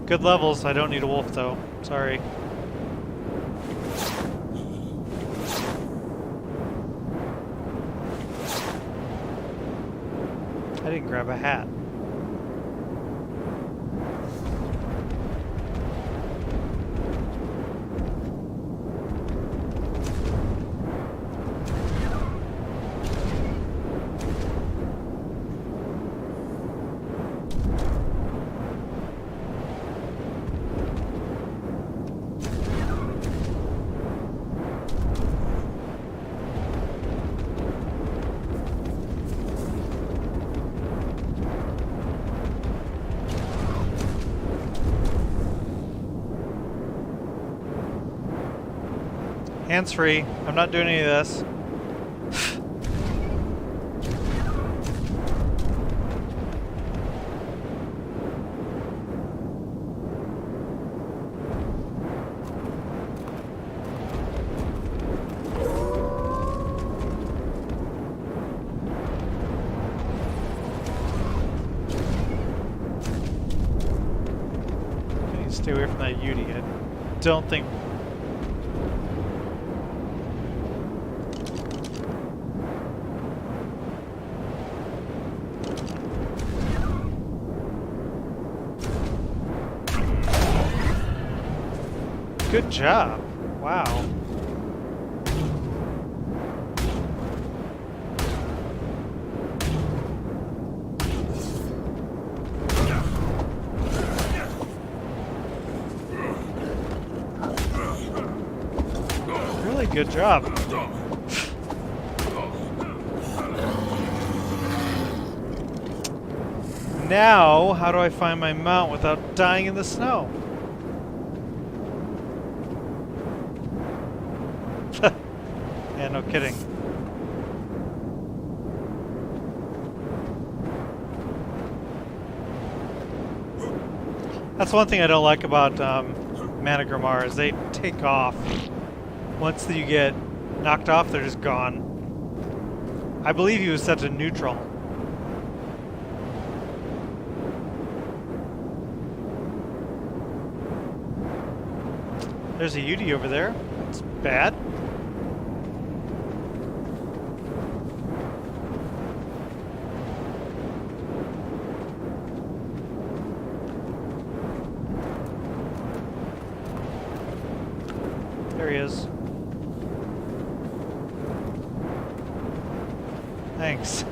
Good levels. I don't need a wolf though. Sorry. I didn't grab a hat. Hands free. I'm not doing any of this. Okay, stay away from that Yudi. I don't think. Good job. Wow. Really good job. Now, how do I find my mount without dying in the snow? Yeah, no kidding. That's one thing I don't like about Manigramar is they take off. Once you get knocked off, they're just gone. I believe he was set to neutral. There's a Yudi over there. That's bad. There he is. Thanks.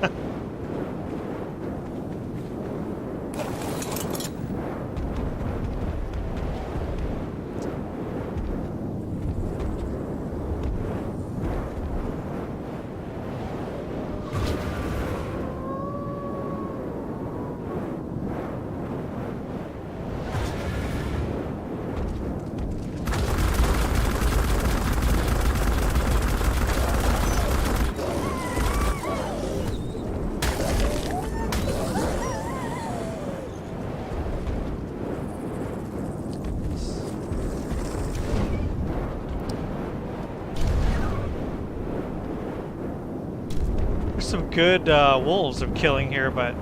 Some good wolves I'm killing here, but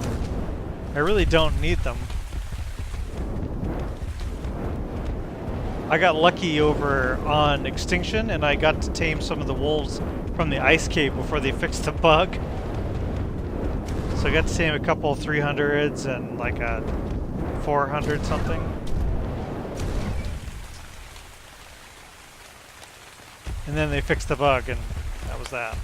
I really don't need them. I got lucky over on Extinction, and I got to tame some of the wolves from the ice cave before they fixed the bug. So I got to tame a couple 300s and like a 400 something. And then they fixed the bug, and that was that.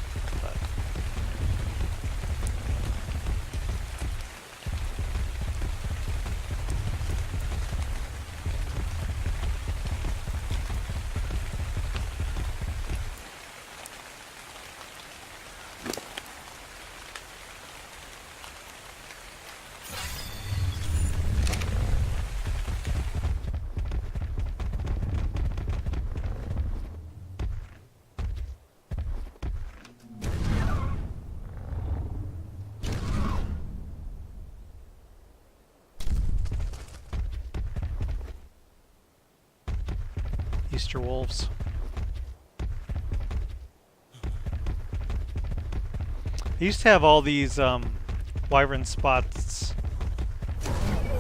Easter wolves. I used to have all these wyvern spots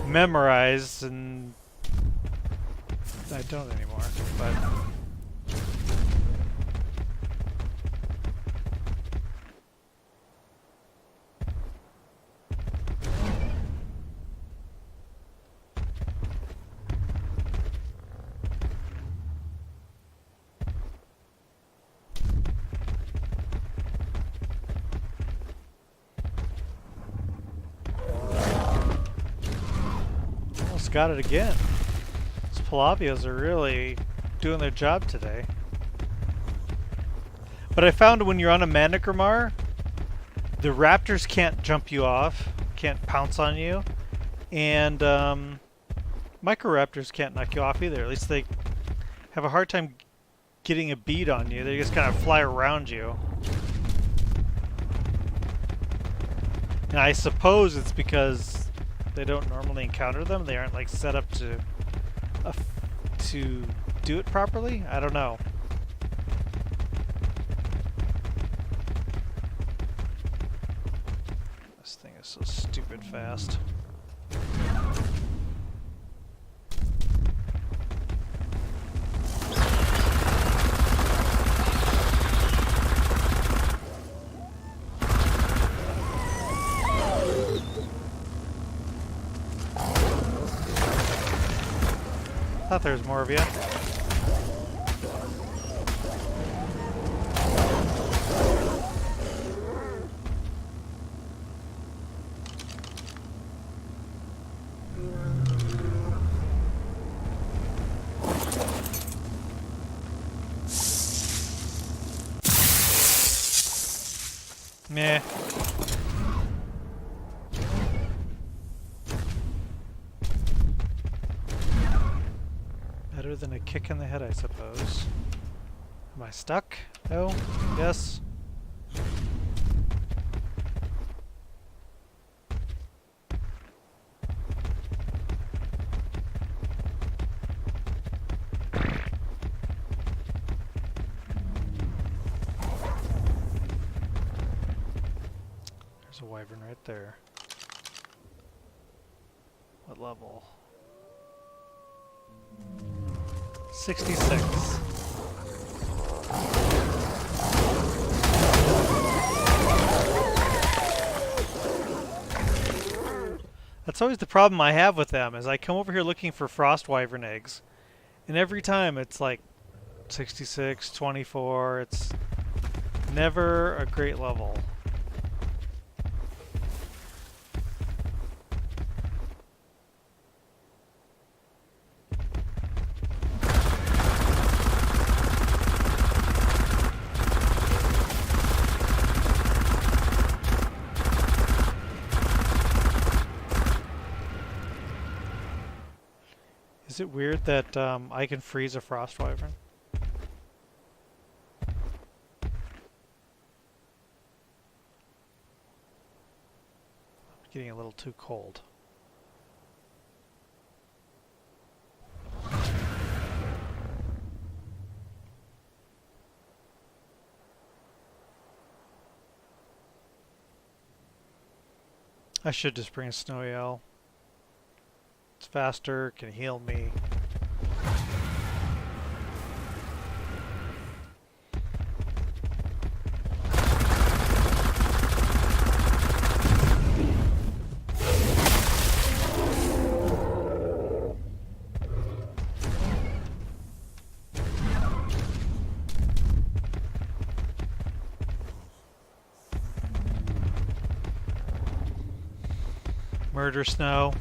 memorized, and I don't anymore, but got it again. These Palavios are really doing their job today. But I found when you're on a Manigramar, the raptors can't jump you off, can't pounce on you, and Microraptors can't knock you off either. At least they have a hard time getting a bead on you. They just kind of fly around you. And I suppose it's because they don't normally encounter them. They aren't like set up to do it properly. I don't know. This thing is so stupid fast. Thought there was more of you. Meh. Better than a kick in the head, I suppose. Am I stuck? No? Yes? There's a wyvern right there. What level? 66. That's always the problem I have with them, is I come over here looking for frost wyvern eggs, and every time it's like 66, 24, it's never a great level. Is it weird that I can freeze a frost wyvern? Getting a little too cold. I should just bring a snowy owl. It's faster, can heal me. Murder snow.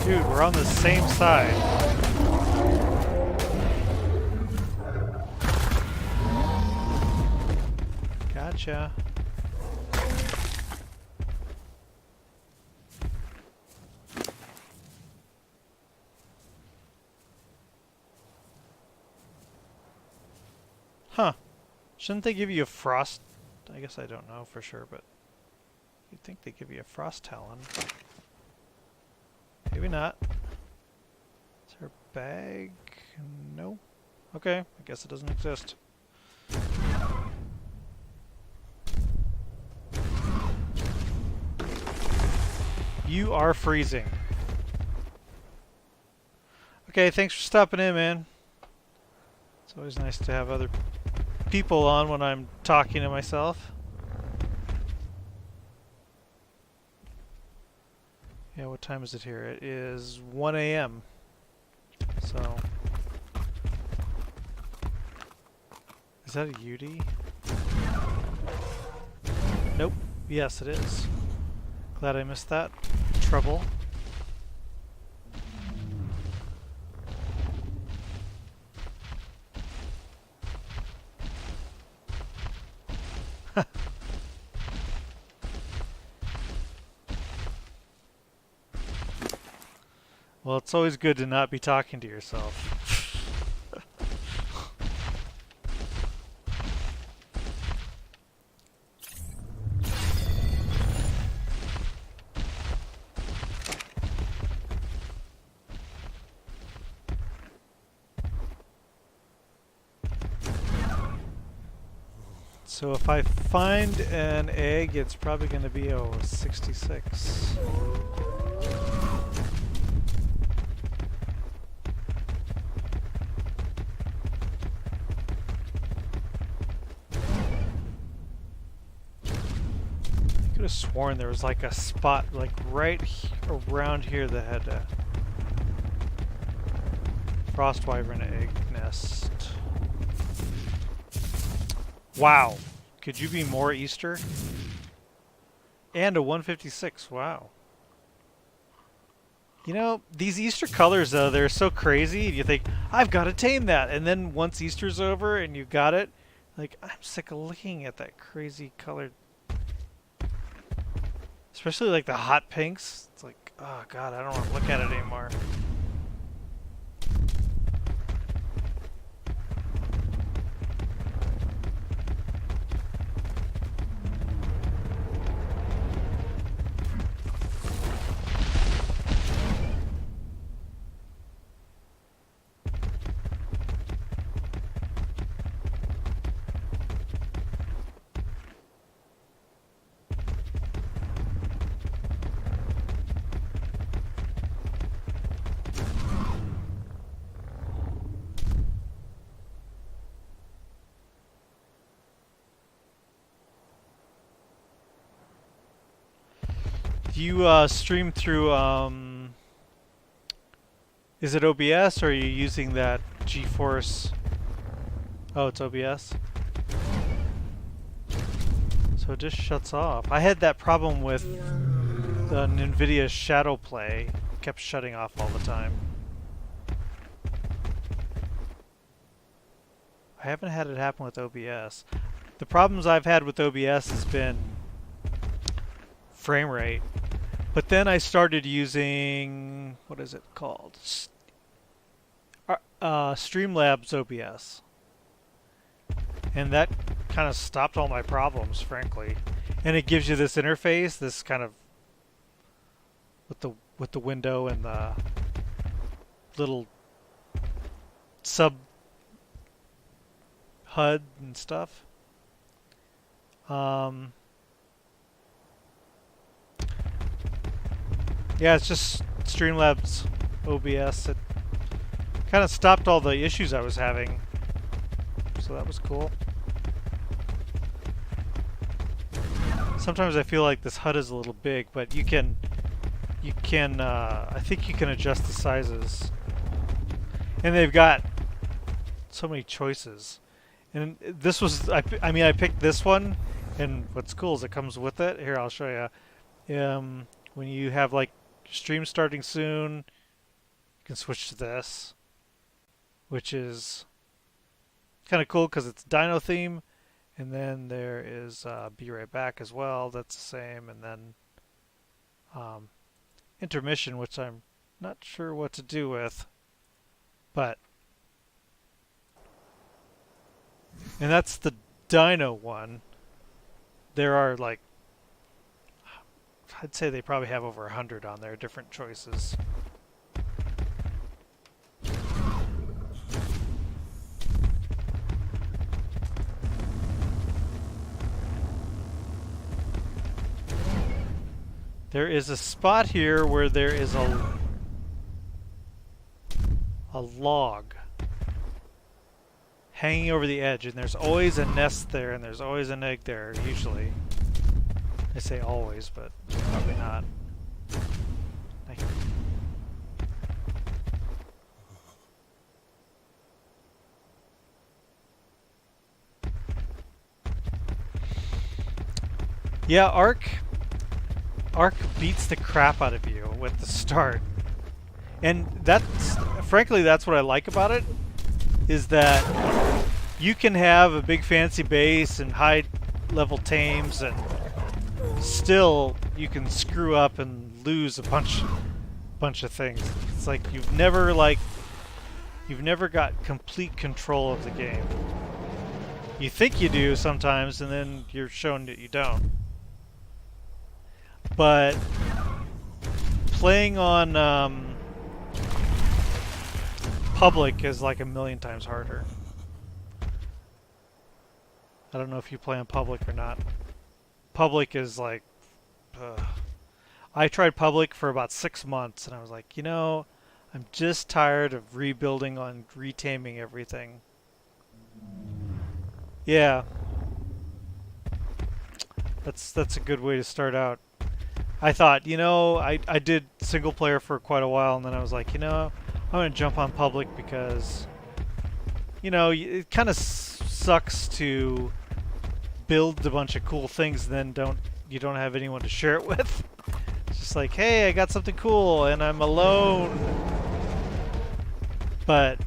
Dude, we're on the same side. Gotcha. Huh. Shouldn't they give you a frost? I guess I don't know for sure, but you'd think they give you a frost talon. Maybe not. Is there a bag? No. Okay, I guess it doesn't exist. You are freezing. Okay, thanks for stopping in, man. It's always nice to have other people on when I'm talking to myself. Yeah, what time is it here? It is 1 a.m. So... Is that a UD? Nope. Yes, it is. Glad I missed that. Trouble. Well, it's always good to not be talking to yourself. So if I find an egg, it's probably going to be 66. I could have sworn there was like a spot like right around here that had a frost wyvern egg nest. Wow. Could you be more Easter? And a 156, wow. You know, these Easter colors though, they're so crazy, and you think, I've got to tame that. And then once Easter's over and you got it, like, I'm sick of looking at that crazy colored. Especially like the hot pinks. It's like, oh god, I don't want to look at it anymore. Do you stream through, is it OBS or are you using that GeForce? Oh, it's OBS? So it just shuts off. I had that problem with the NVIDIA Shadow Play. It kept shutting off all the time. I haven't had it happen with OBS. The problems I've had with OBS has been frame rate. But then I started using, what is it called? Streamlabs OBS. And that kind of stopped all my problems, frankly. And it gives you this interface, this kind of with the window and the little sub HUD and stuff. Yeah, it's just Streamlabs OBS. It kind of stopped all the issues I was having. So that was cool. Sometimes I feel like this HUD is a little big, but you can, I think you can adjust the sizes. And they've got so many choices. And this was, I mean, I picked this one, and what's cool is it comes with it. Here, I'll show you. When you have like stream starting soon, you can switch to this, which is kind of cool because it's Dino theme. And then there is Be Right Back as well. That's the same. And then intermission, which I'm not sure what to do with, but and that's the Dino one. There are like, I'd say they probably have over 100 on there, different choices. There is a spot here where there is a log. hanging over the edge, and there's always a nest there, and there's always an egg there, usually. I say always, but probably not. Yeah, ARK beats the crap out of you with the start. And that's, frankly, that's what I like about it, is that you can have a big fancy base and high level tames, and still you can screw up and lose a bunch of things. It's like you've never got complete control of the game. You think you do sometimes, and then you're shown that you don't. But playing on public is like a million times harder. I don't know if you play on public or not. Public is like... I tried public for about 6 months, and I was like, you know, I'm just tired of rebuilding on retaming everything. Yeah. That's a good way to start out. I thought, you know, I did single player for quite a while, and then I was like, you know, I'm going to jump on public because, you know, it kind of sucks to build a bunch of cool things and then you don't have anyone to share it with. It's just like, hey, I got something cool and I'm alone. But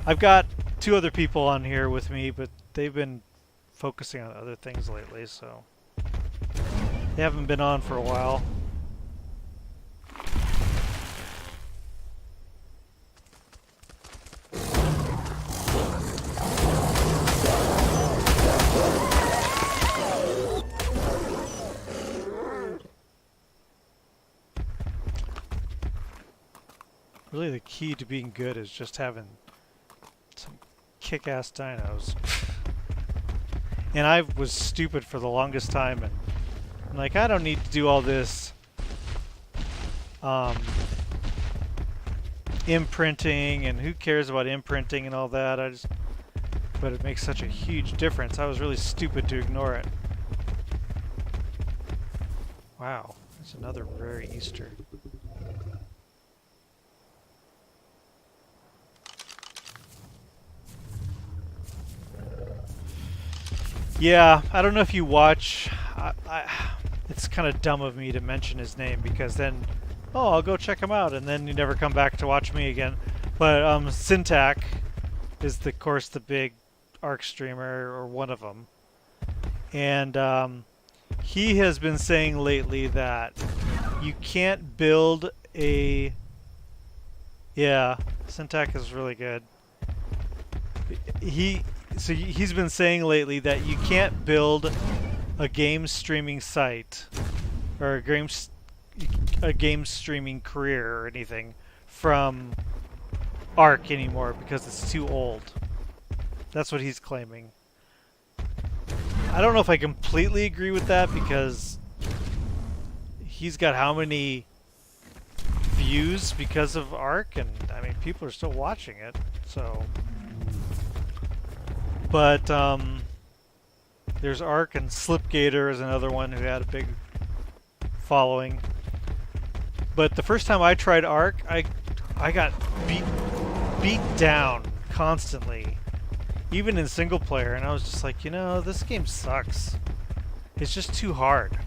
I've got 2 other people on here with me, but they've been focusing on other things lately, so they haven't been on for a while. Really, the key to being good is just having some kick-ass dinos. And I was stupid for the longest time, and I'm like, I don't need to do all this imprinting, and who cares about imprinting and all that. But it makes such a huge difference. I was really stupid to ignore it. Wow, there's another rare Easter. Yeah, I don't know if you watch. It's kind of dumb of me to mention his name because then, oh, I'll go check him out, and then you never come back to watch me again. But Syntac is, of course, the big ARK streamer, or one of them, and he has been saying lately that you can't build a. Yeah, Syntac is really good. So he's been saying lately that you can't build a game streaming site or a game streaming career or anything from ARK anymore because it's too old. That's what he's claiming. I don't know if I completely agree with that because he's got how many views because of ARK, and I mean people are still watching it, so. But there's ARK, and Slipgator is another one who had a big following. But the first time I tried ARK, I got beat down constantly, even in single player, and I was just like, you know, this game sucks. It's just too hard.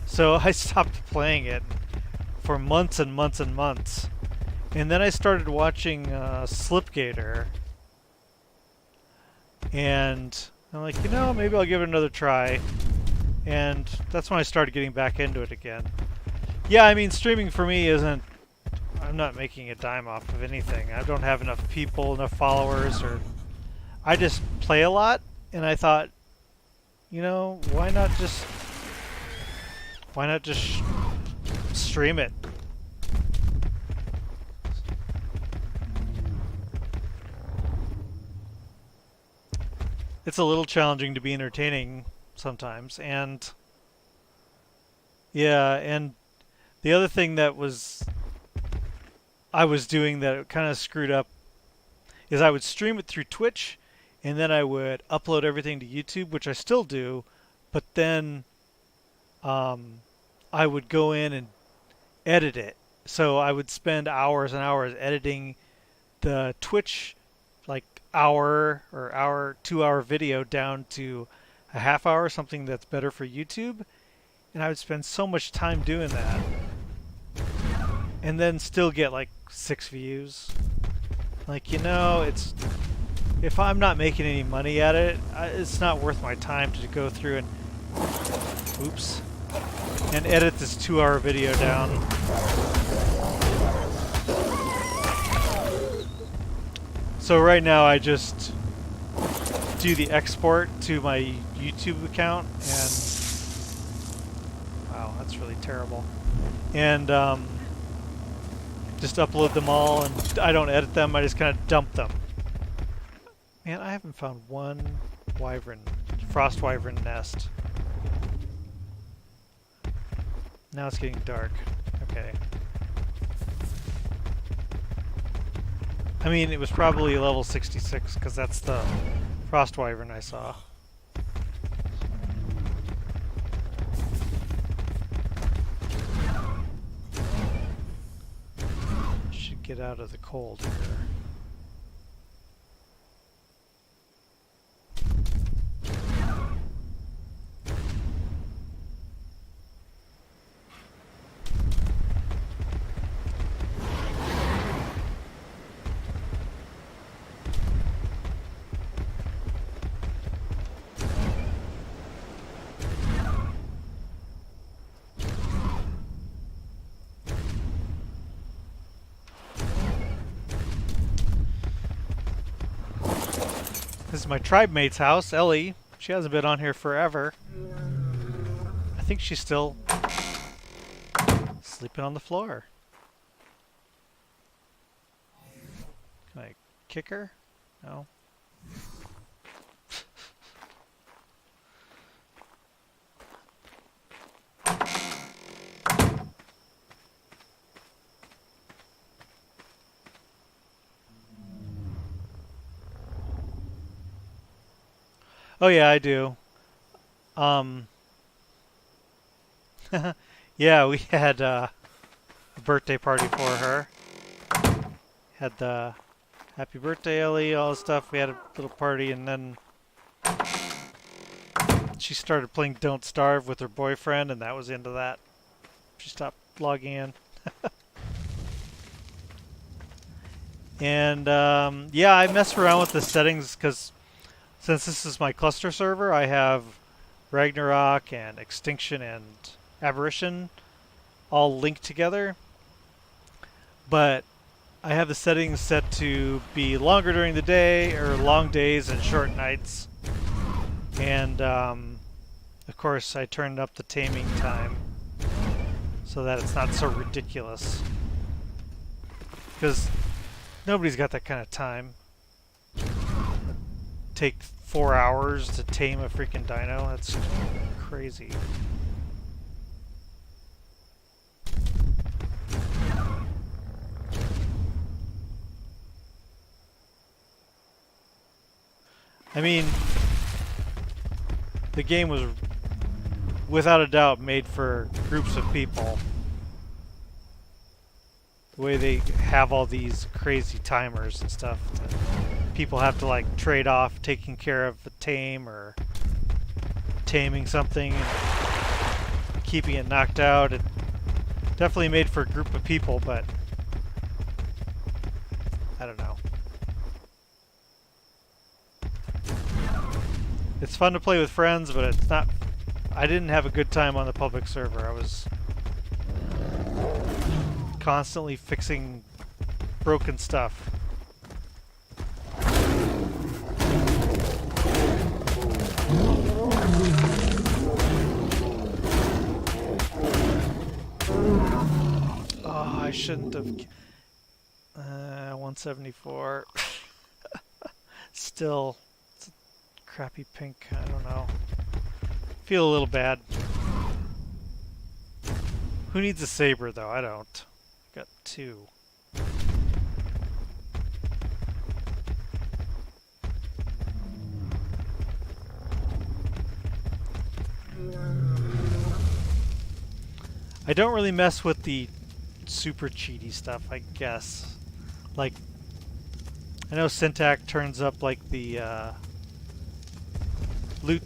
So I stopped playing it for months and months and months. And then I started watching Slipgator. And I'm like, you know, maybe I'll give it another try. And that's when I started getting back into it again. Yeah, I mean, streaming for me isn't... I'm not making a dime off of anything. I don't have enough people, enough followers, or... I just play a lot, and I thought, you know, why not just stream it? It's a little challenging to be entertaining sometimes, and yeah, and the other thing that I was doing that kind of screwed up is I would stream it through Twitch, and then I would upload everything to YouTube, which I still do, but then I would go in and edit it. So I would spend hours and hours editing the Twitch like hour or hour 2 hour video down to a half hour, something that's better for YouTube. And I would spend so much time doing that and then still get like 6 views. Like, it's if I'm not making any money at it, it's not worth my time to go through and oops, and edit this 2 hour video down. So right now I just do the export to my YouTube account, and wow, that's really terrible. And just upload them all, and I don't edit them, I just kind of dump them. Man, I haven't found one frost wyvern nest. Now it's getting dark. Okay. I mean, it was probably level 66 because that's the frost wyvern I saw. Should get out of the cold here. This is my tribe mate's house, Ellie. She hasn't been on here forever. I think she's still sleeping on the floor. Can I kick her? No. Oh yeah, I do. Yeah, we had a birthday party for her. Had the happy birthday, Ellie, all the stuff. We had a little party, and then she started playing Don't Starve with her boyfriend, and that was into that. She stopped logging in. And yeah, I mess around with the settings because since this is my cluster server, I have Ragnarok and Extinction and Aberration all linked together. But I have the settings set to be longer during the day, or long days and short nights. And of course I turned up the taming time so that it's not so ridiculous. Because nobody's got that kind of time. Take 4 hours to tame a freaking dino. That's crazy. I mean, the game was without a doubt made for groups of people. The way they have all these crazy timers and stuff that people have to like trade off taking care of a tame or taming something and keeping it knocked out. It definitely made for a group of people, but I don't know. It's fun to play with friends, but it's not. I didn't have a good time on the public server. I was constantly fixing broken stuff. Oh, I shouldn't have. 174. Still, it's a crappy pink. I don't know. Feel a little bad. Who needs a saber though? I don't. Got 2. I don't really mess with the super cheaty stuff, I guess. Like, I know Syntac turns up like the loot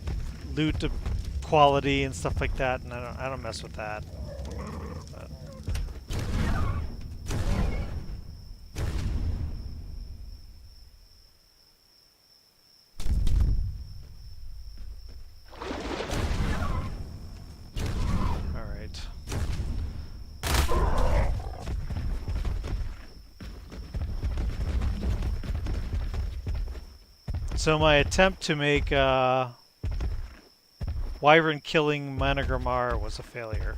quality and stuff like that, and I don't mess with that. But. All right. So my attempt to make Wyvern killing Managramar was a failure.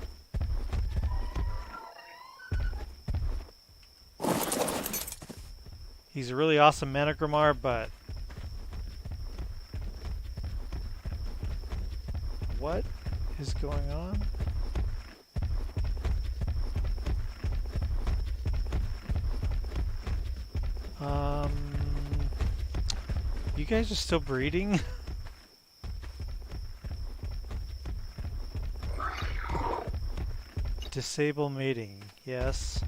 He's a really awesome Managramar, but what is going on? You guys are still breeding? Disable mating, yes.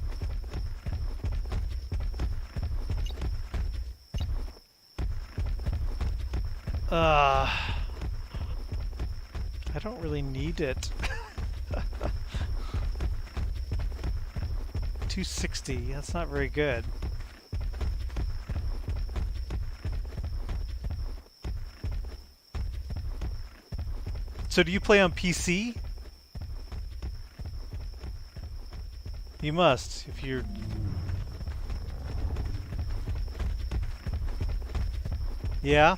I don't really need it. 260, that's not very good. So do you play on PC? You must, if you're... Yeah?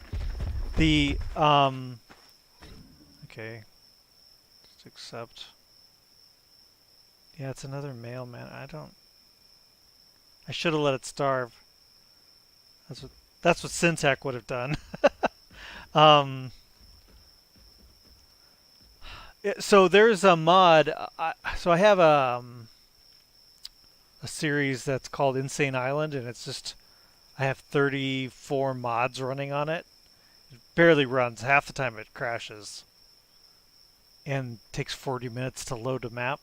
The, okay. Just accept. Yeah, it's another mailman. I should have let it starve. That's what Syntac would have done. So there's a mod. So I have a series that's called Insane Island, and it's just I have 34 mods running on it. It barely runs. Half the time it crashes, and takes 40 minutes to load a map.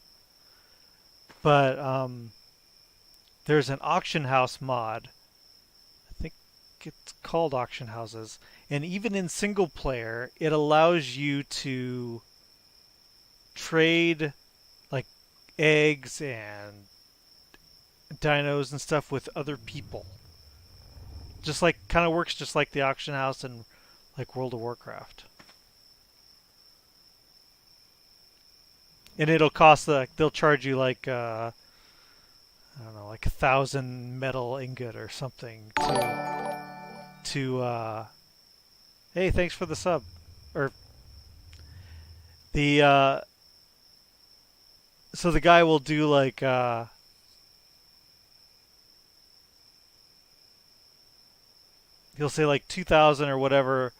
But there's an auction house mod. I think it's called auction houses, and even in single player, it allows you to trade like eggs and dinos and stuff with other people. Just like, kind of works just like the auction house in like World of Warcraft. And it'll cost they'll charge you like I don't know, like 1,000 metal ingot or something to hey, thanks for the sub. Or the so the guy will do like he'll say like 2,000 or whatever.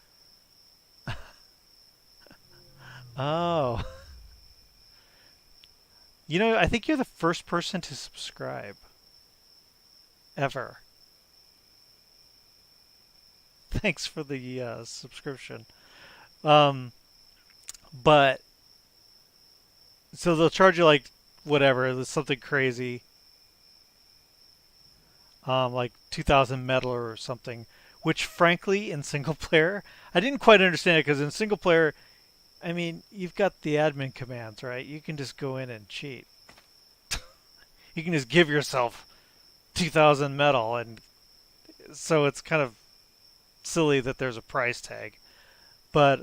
Oh. You know, I think you're the first person to subscribe. Ever. Thanks for the subscription. But so they'll charge you like whatever, something crazy. Like 2,000 metal or something, which frankly in single player, I didn't quite understand it because in single player, I mean, you've got the admin commands, right? You can just go in and cheat. You can just give yourself 2,000 metal, and so it's kind of silly that there's a price tag. But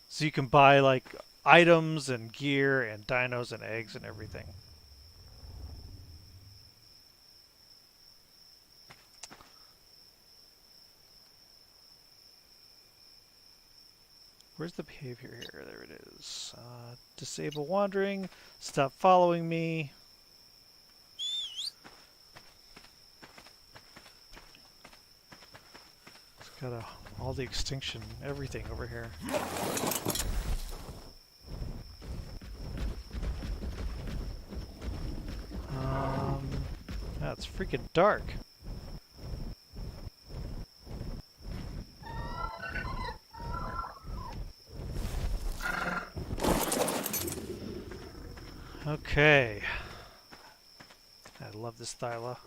so you can buy like items and gear and dinos and eggs and everything. Where's the behavior here? There it is. Disable wandering. Stop following me. It's got all the extinction, everything over here. It's freaking dark. Okay. I love this Thyla.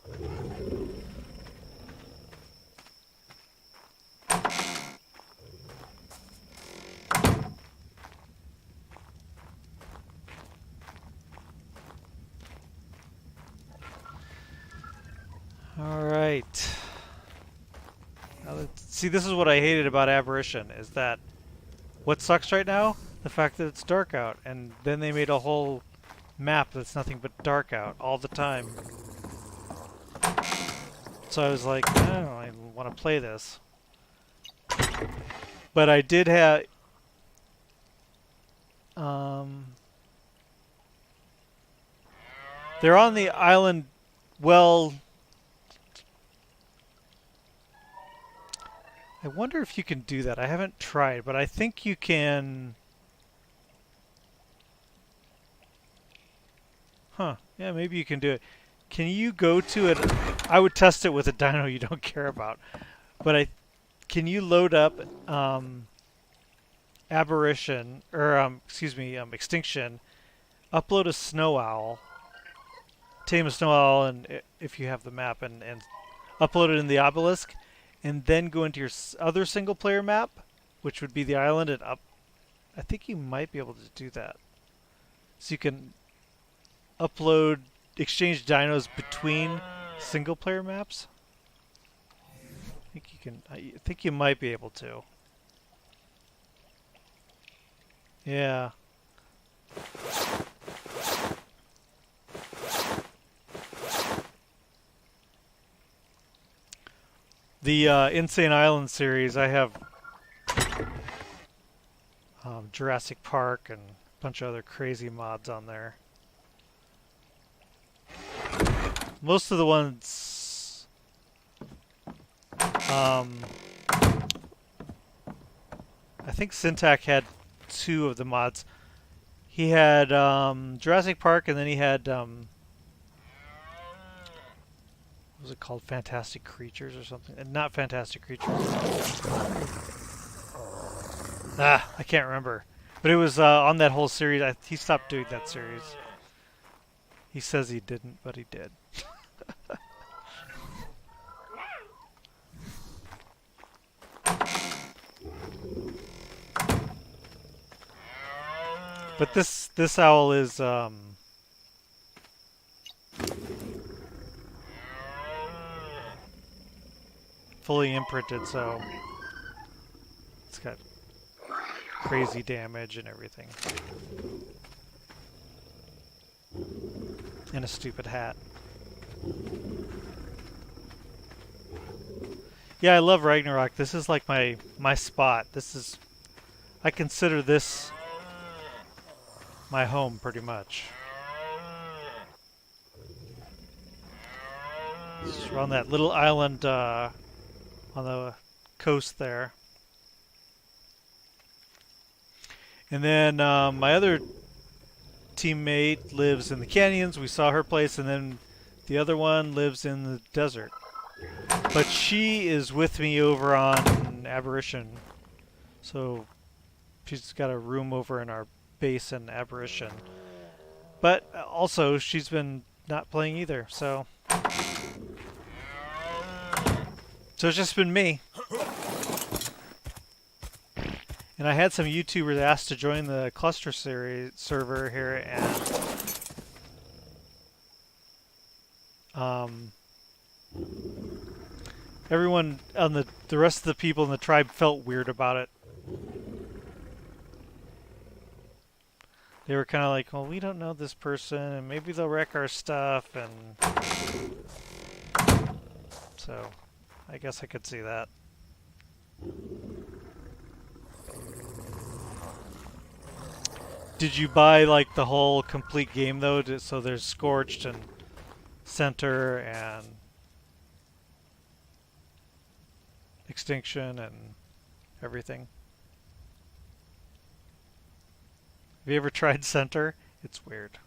Alright. See, this is what I hated about Aberration, is that what sucks right now? The fact that it's dark out, and then they made a whole map that's nothing but dark out all the time. So I was like, I want to play this. But I did have... they're on the island, well... I wonder if you can do that. I haven't tried, but I think you can... Huh. Yeah, maybe you can do it. Can you go to it? I would test it with a dino you don't care about. But can you load up Aberration, or excuse me, Extinction, upload a snow owl, tame a snow owl, and if you have the map, and upload it in the obelisk, and then go into your other single player map, which would be the island, and I think you might be able to do that. So you can exchange dinos between single player maps. I think you might be able to. Yeah. The Insane Island series, I have Jurassic Park and a bunch of other crazy mods on there. Most of the ones... I think Syntac had 2 of the mods. He had Jurassic Park, and then he had... what was it called? Fantastic Creatures or something? Not Fantastic Creatures. I can't remember. But it was on that whole series. He stopped doing that series. He says he didn't, but he did. But this owl is fully imprinted, so it's got crazy damage and everything. And a stupid hat. Yeah, I love Ragnarok. This is like my spot. I consider this my home, pretty much. We're on that little island on the coast there. And then my other teammate lives in the canyons. We saw her place, and then the other one lives in the desert. But she is with me over on Aberration. So she's got a room over in our base in Aberration. But also, she's been not playing either, so... So it's just been me. And I had some YouTubers ask to join the cluster series server here, and everyone on the rest of the people in the tribe felt weird about it. They were kind of like, well, we don't know this person, and maybe they'll wreck our stuff, and so I guess I could see that. Did you buy like the whole complete game though? So there's Scorched and Center and Extinction and everything. Have you ever tried Center? It's weird.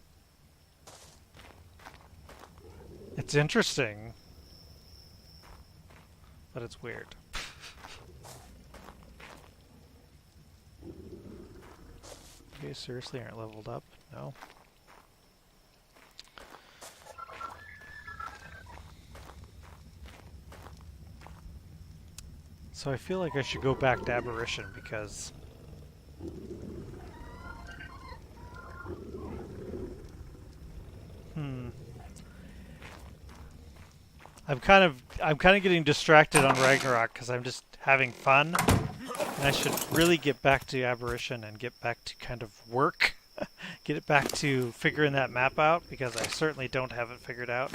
It's interesting, but it's weird. You guys seriously aren't leveled up? No? So I feel like I should go back to Aberration because I'm kind of getting distracted on Ragnarok because I'm just having fun, and I should really get back to Aberration and get back to kind of work, get it back to figuring that map out because I certainly don't have it figured out.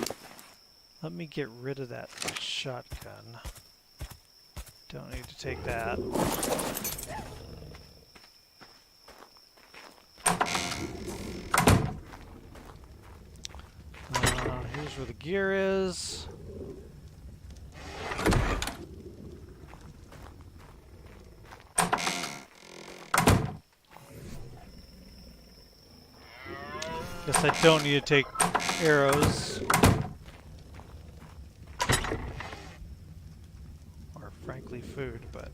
Let me get rid of that shotgun. Don't need to take that. Here's where the gear is. Guess I don't need to take arrows. Or frankly food, but...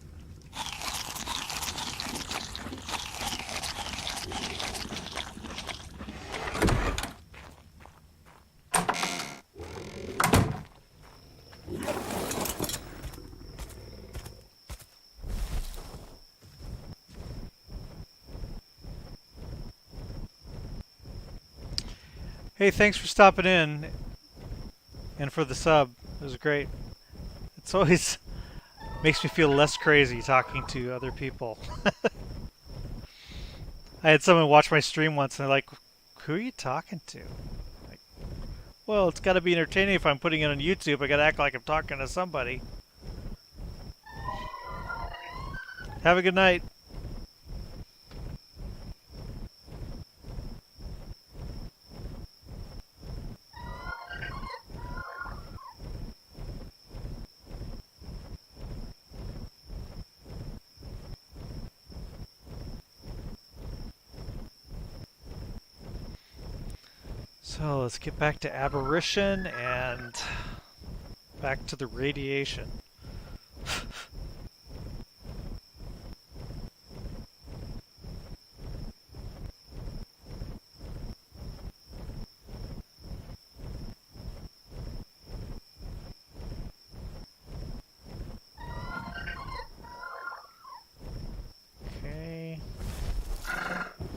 Hey, thanks for stopping in and for the sub. It was great. It's always makes me feel less crazy talking to other people. I had someone watch my stream once and they're like, who are you talking to? Like, well, it's got to be entertaining if I'm putting it on YouTube. I got to act like I'm talking to somebody. Have a good night. So let's get back to Aberration and back to the radiation. Okay.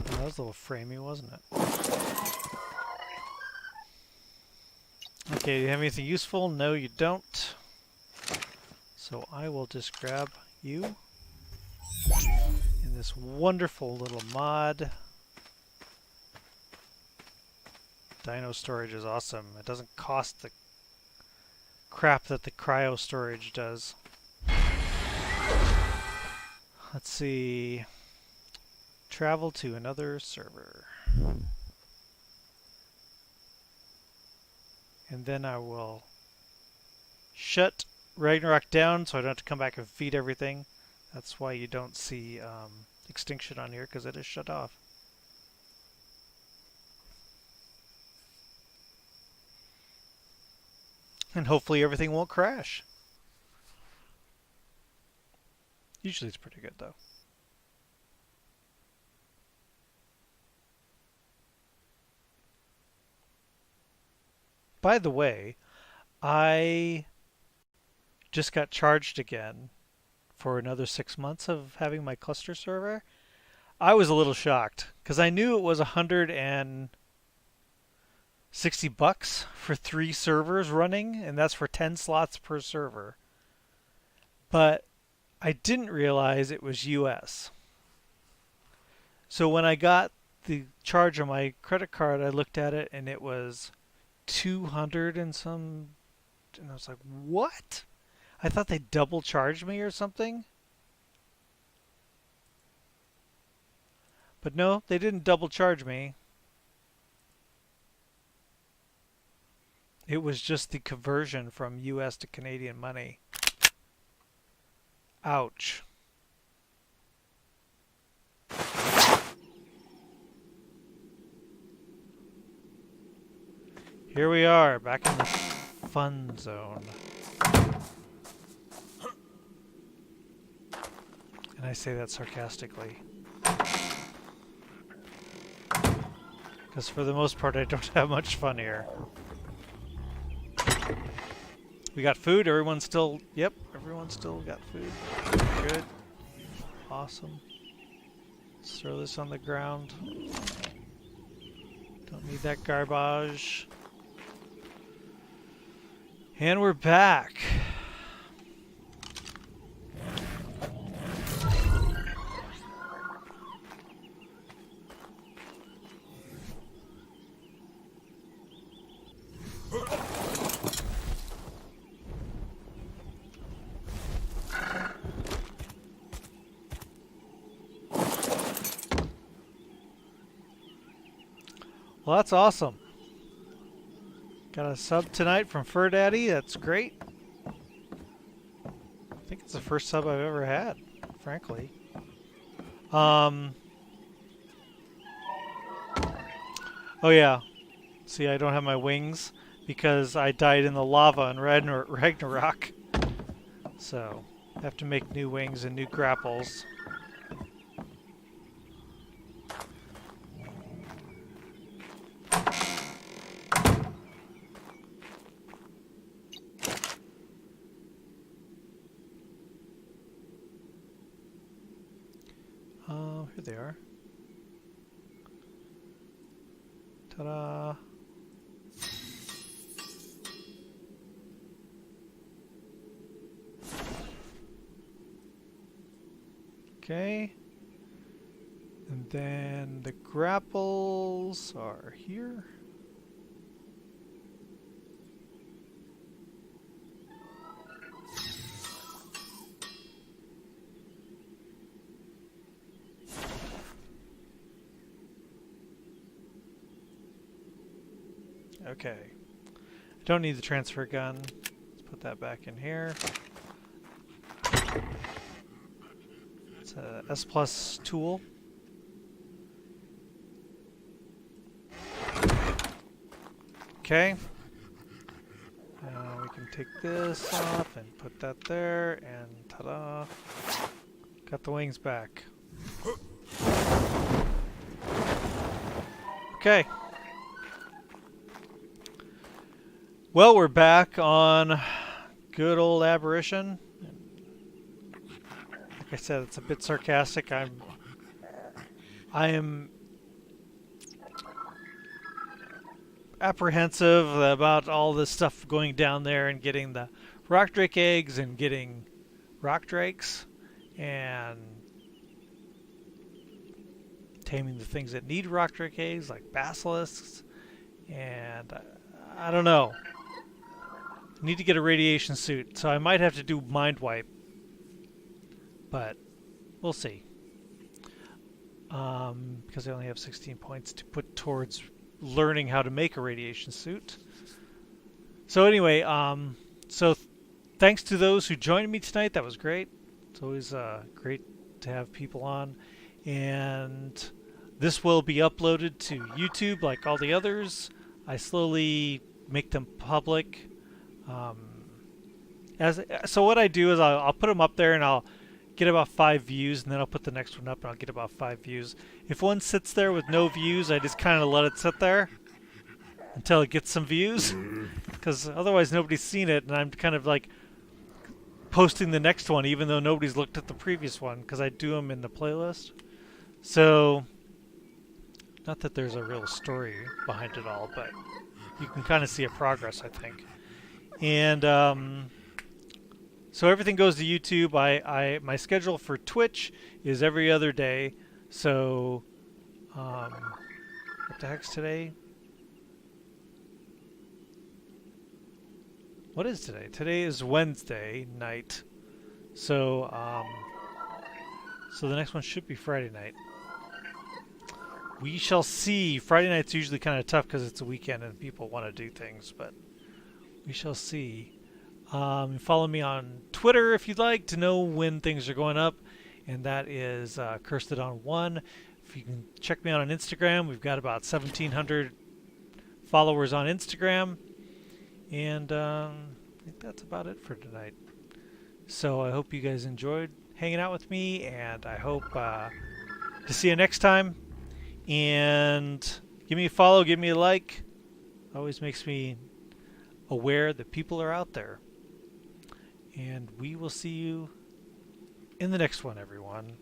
That was a little framey, wasn't it? Okay, do you have anything useful? No, you don't. So I will just grab you in this wonderful little mod. Dino storage is awesome. It doesn't cost the crap that the cryo storage does. Let's see. Travel to another server. And then I will shut Ragnarok down so I don't have to come back and feed everything. That's why you don't see extinction on here, because it is shut off. And hopefully everything won't crash. Usually it's pretty good though. By the way, I just got charged again for another 6 months of having my cluster server. I was a little shocked because I knew it was $160 for 3 servers running, and that's for 10 slots per server. But I didn't realize it was US. So when I got the charge on my credit card, I looked at it and it was 200 and some, and I was like, what? I thought they double charged me or something. But no, they didn't double charge me. It was just the conversion from US to Canadian money. Ouch. Here we are, back in the fun zone. And I say that sarcastically. Because for the most part, I don't have much fun here. We got food, everyone's still, yep, everyone still got food? Good. Awesome. Let's throw this on the ground. Don't need that garbage. And we're back. Well, that's awesome. Got a sub tonight from Fur Daddy. That's great. I think it's the first sub I've ever had, frankly. Oh yeah. See, I don't have my wings because I died in the lava in Ragnarok. So, I have to make new wings and new grapples. Here they are. Ta-da! Okay. And then the grapples are here. Okay. I don't need the transfer gun. Let's put that back in here. It's a S plus tool. Okay. Now we can take this off and put that there, and ta-da! Got the wings back. Okay. Well, we're back on good old Aberration. Like I said, it's a bit sarcastic. I am apprehensive about all this stuff going down there and getting the rock drake eggs and getting rock drakes and taming the things that need rock drake eggs like basilisks, and I don't know. Need to get a radiation suit, so I might have to do mind wipe, but we'll see. Because I only have 16 points to put towards learning how to make a radiation suit. So anyway, thanks to those who joined me tonight. That was great. It's always great to have people on, and this will be uploaded to YouTube like all the others. I slowly make them public. So what I do is I'll put them up there and I'll get about 5 views, and then I'll put the next one up and I'll get about 5 views. If one sits there with no views, I just kind of let it sit there until it gets some views, because otherwise nobody's seen it, and I'm kind of like posting the next one even though nobody's looked at the previous one, because I do them in the playlist. So, not that there's a real story behind it all, but you can kind of see a progress, I think. And so everything goes to YouTube. My schedule for Twitch is every other day. So what the heck's today? What is today? Today is Wednesday night. So so the next one should be Friday night. We shall see. Friday night's usually kind of tough because it's a weekend and people want to do things, but we shall see. Follow me on Twitter if you'd like to know when things are going up, and that is Kirstedon1. If you can check me out on Instagram, we've got about 1,700 followers on Instagram, and I think that's about it for tonight. So I hope you guys enjoyed hanging out with me, and I hope to see you next time. And give me a follow, give me a like. Always makes me aware that people are out there. And we will see you in the next one, everyone.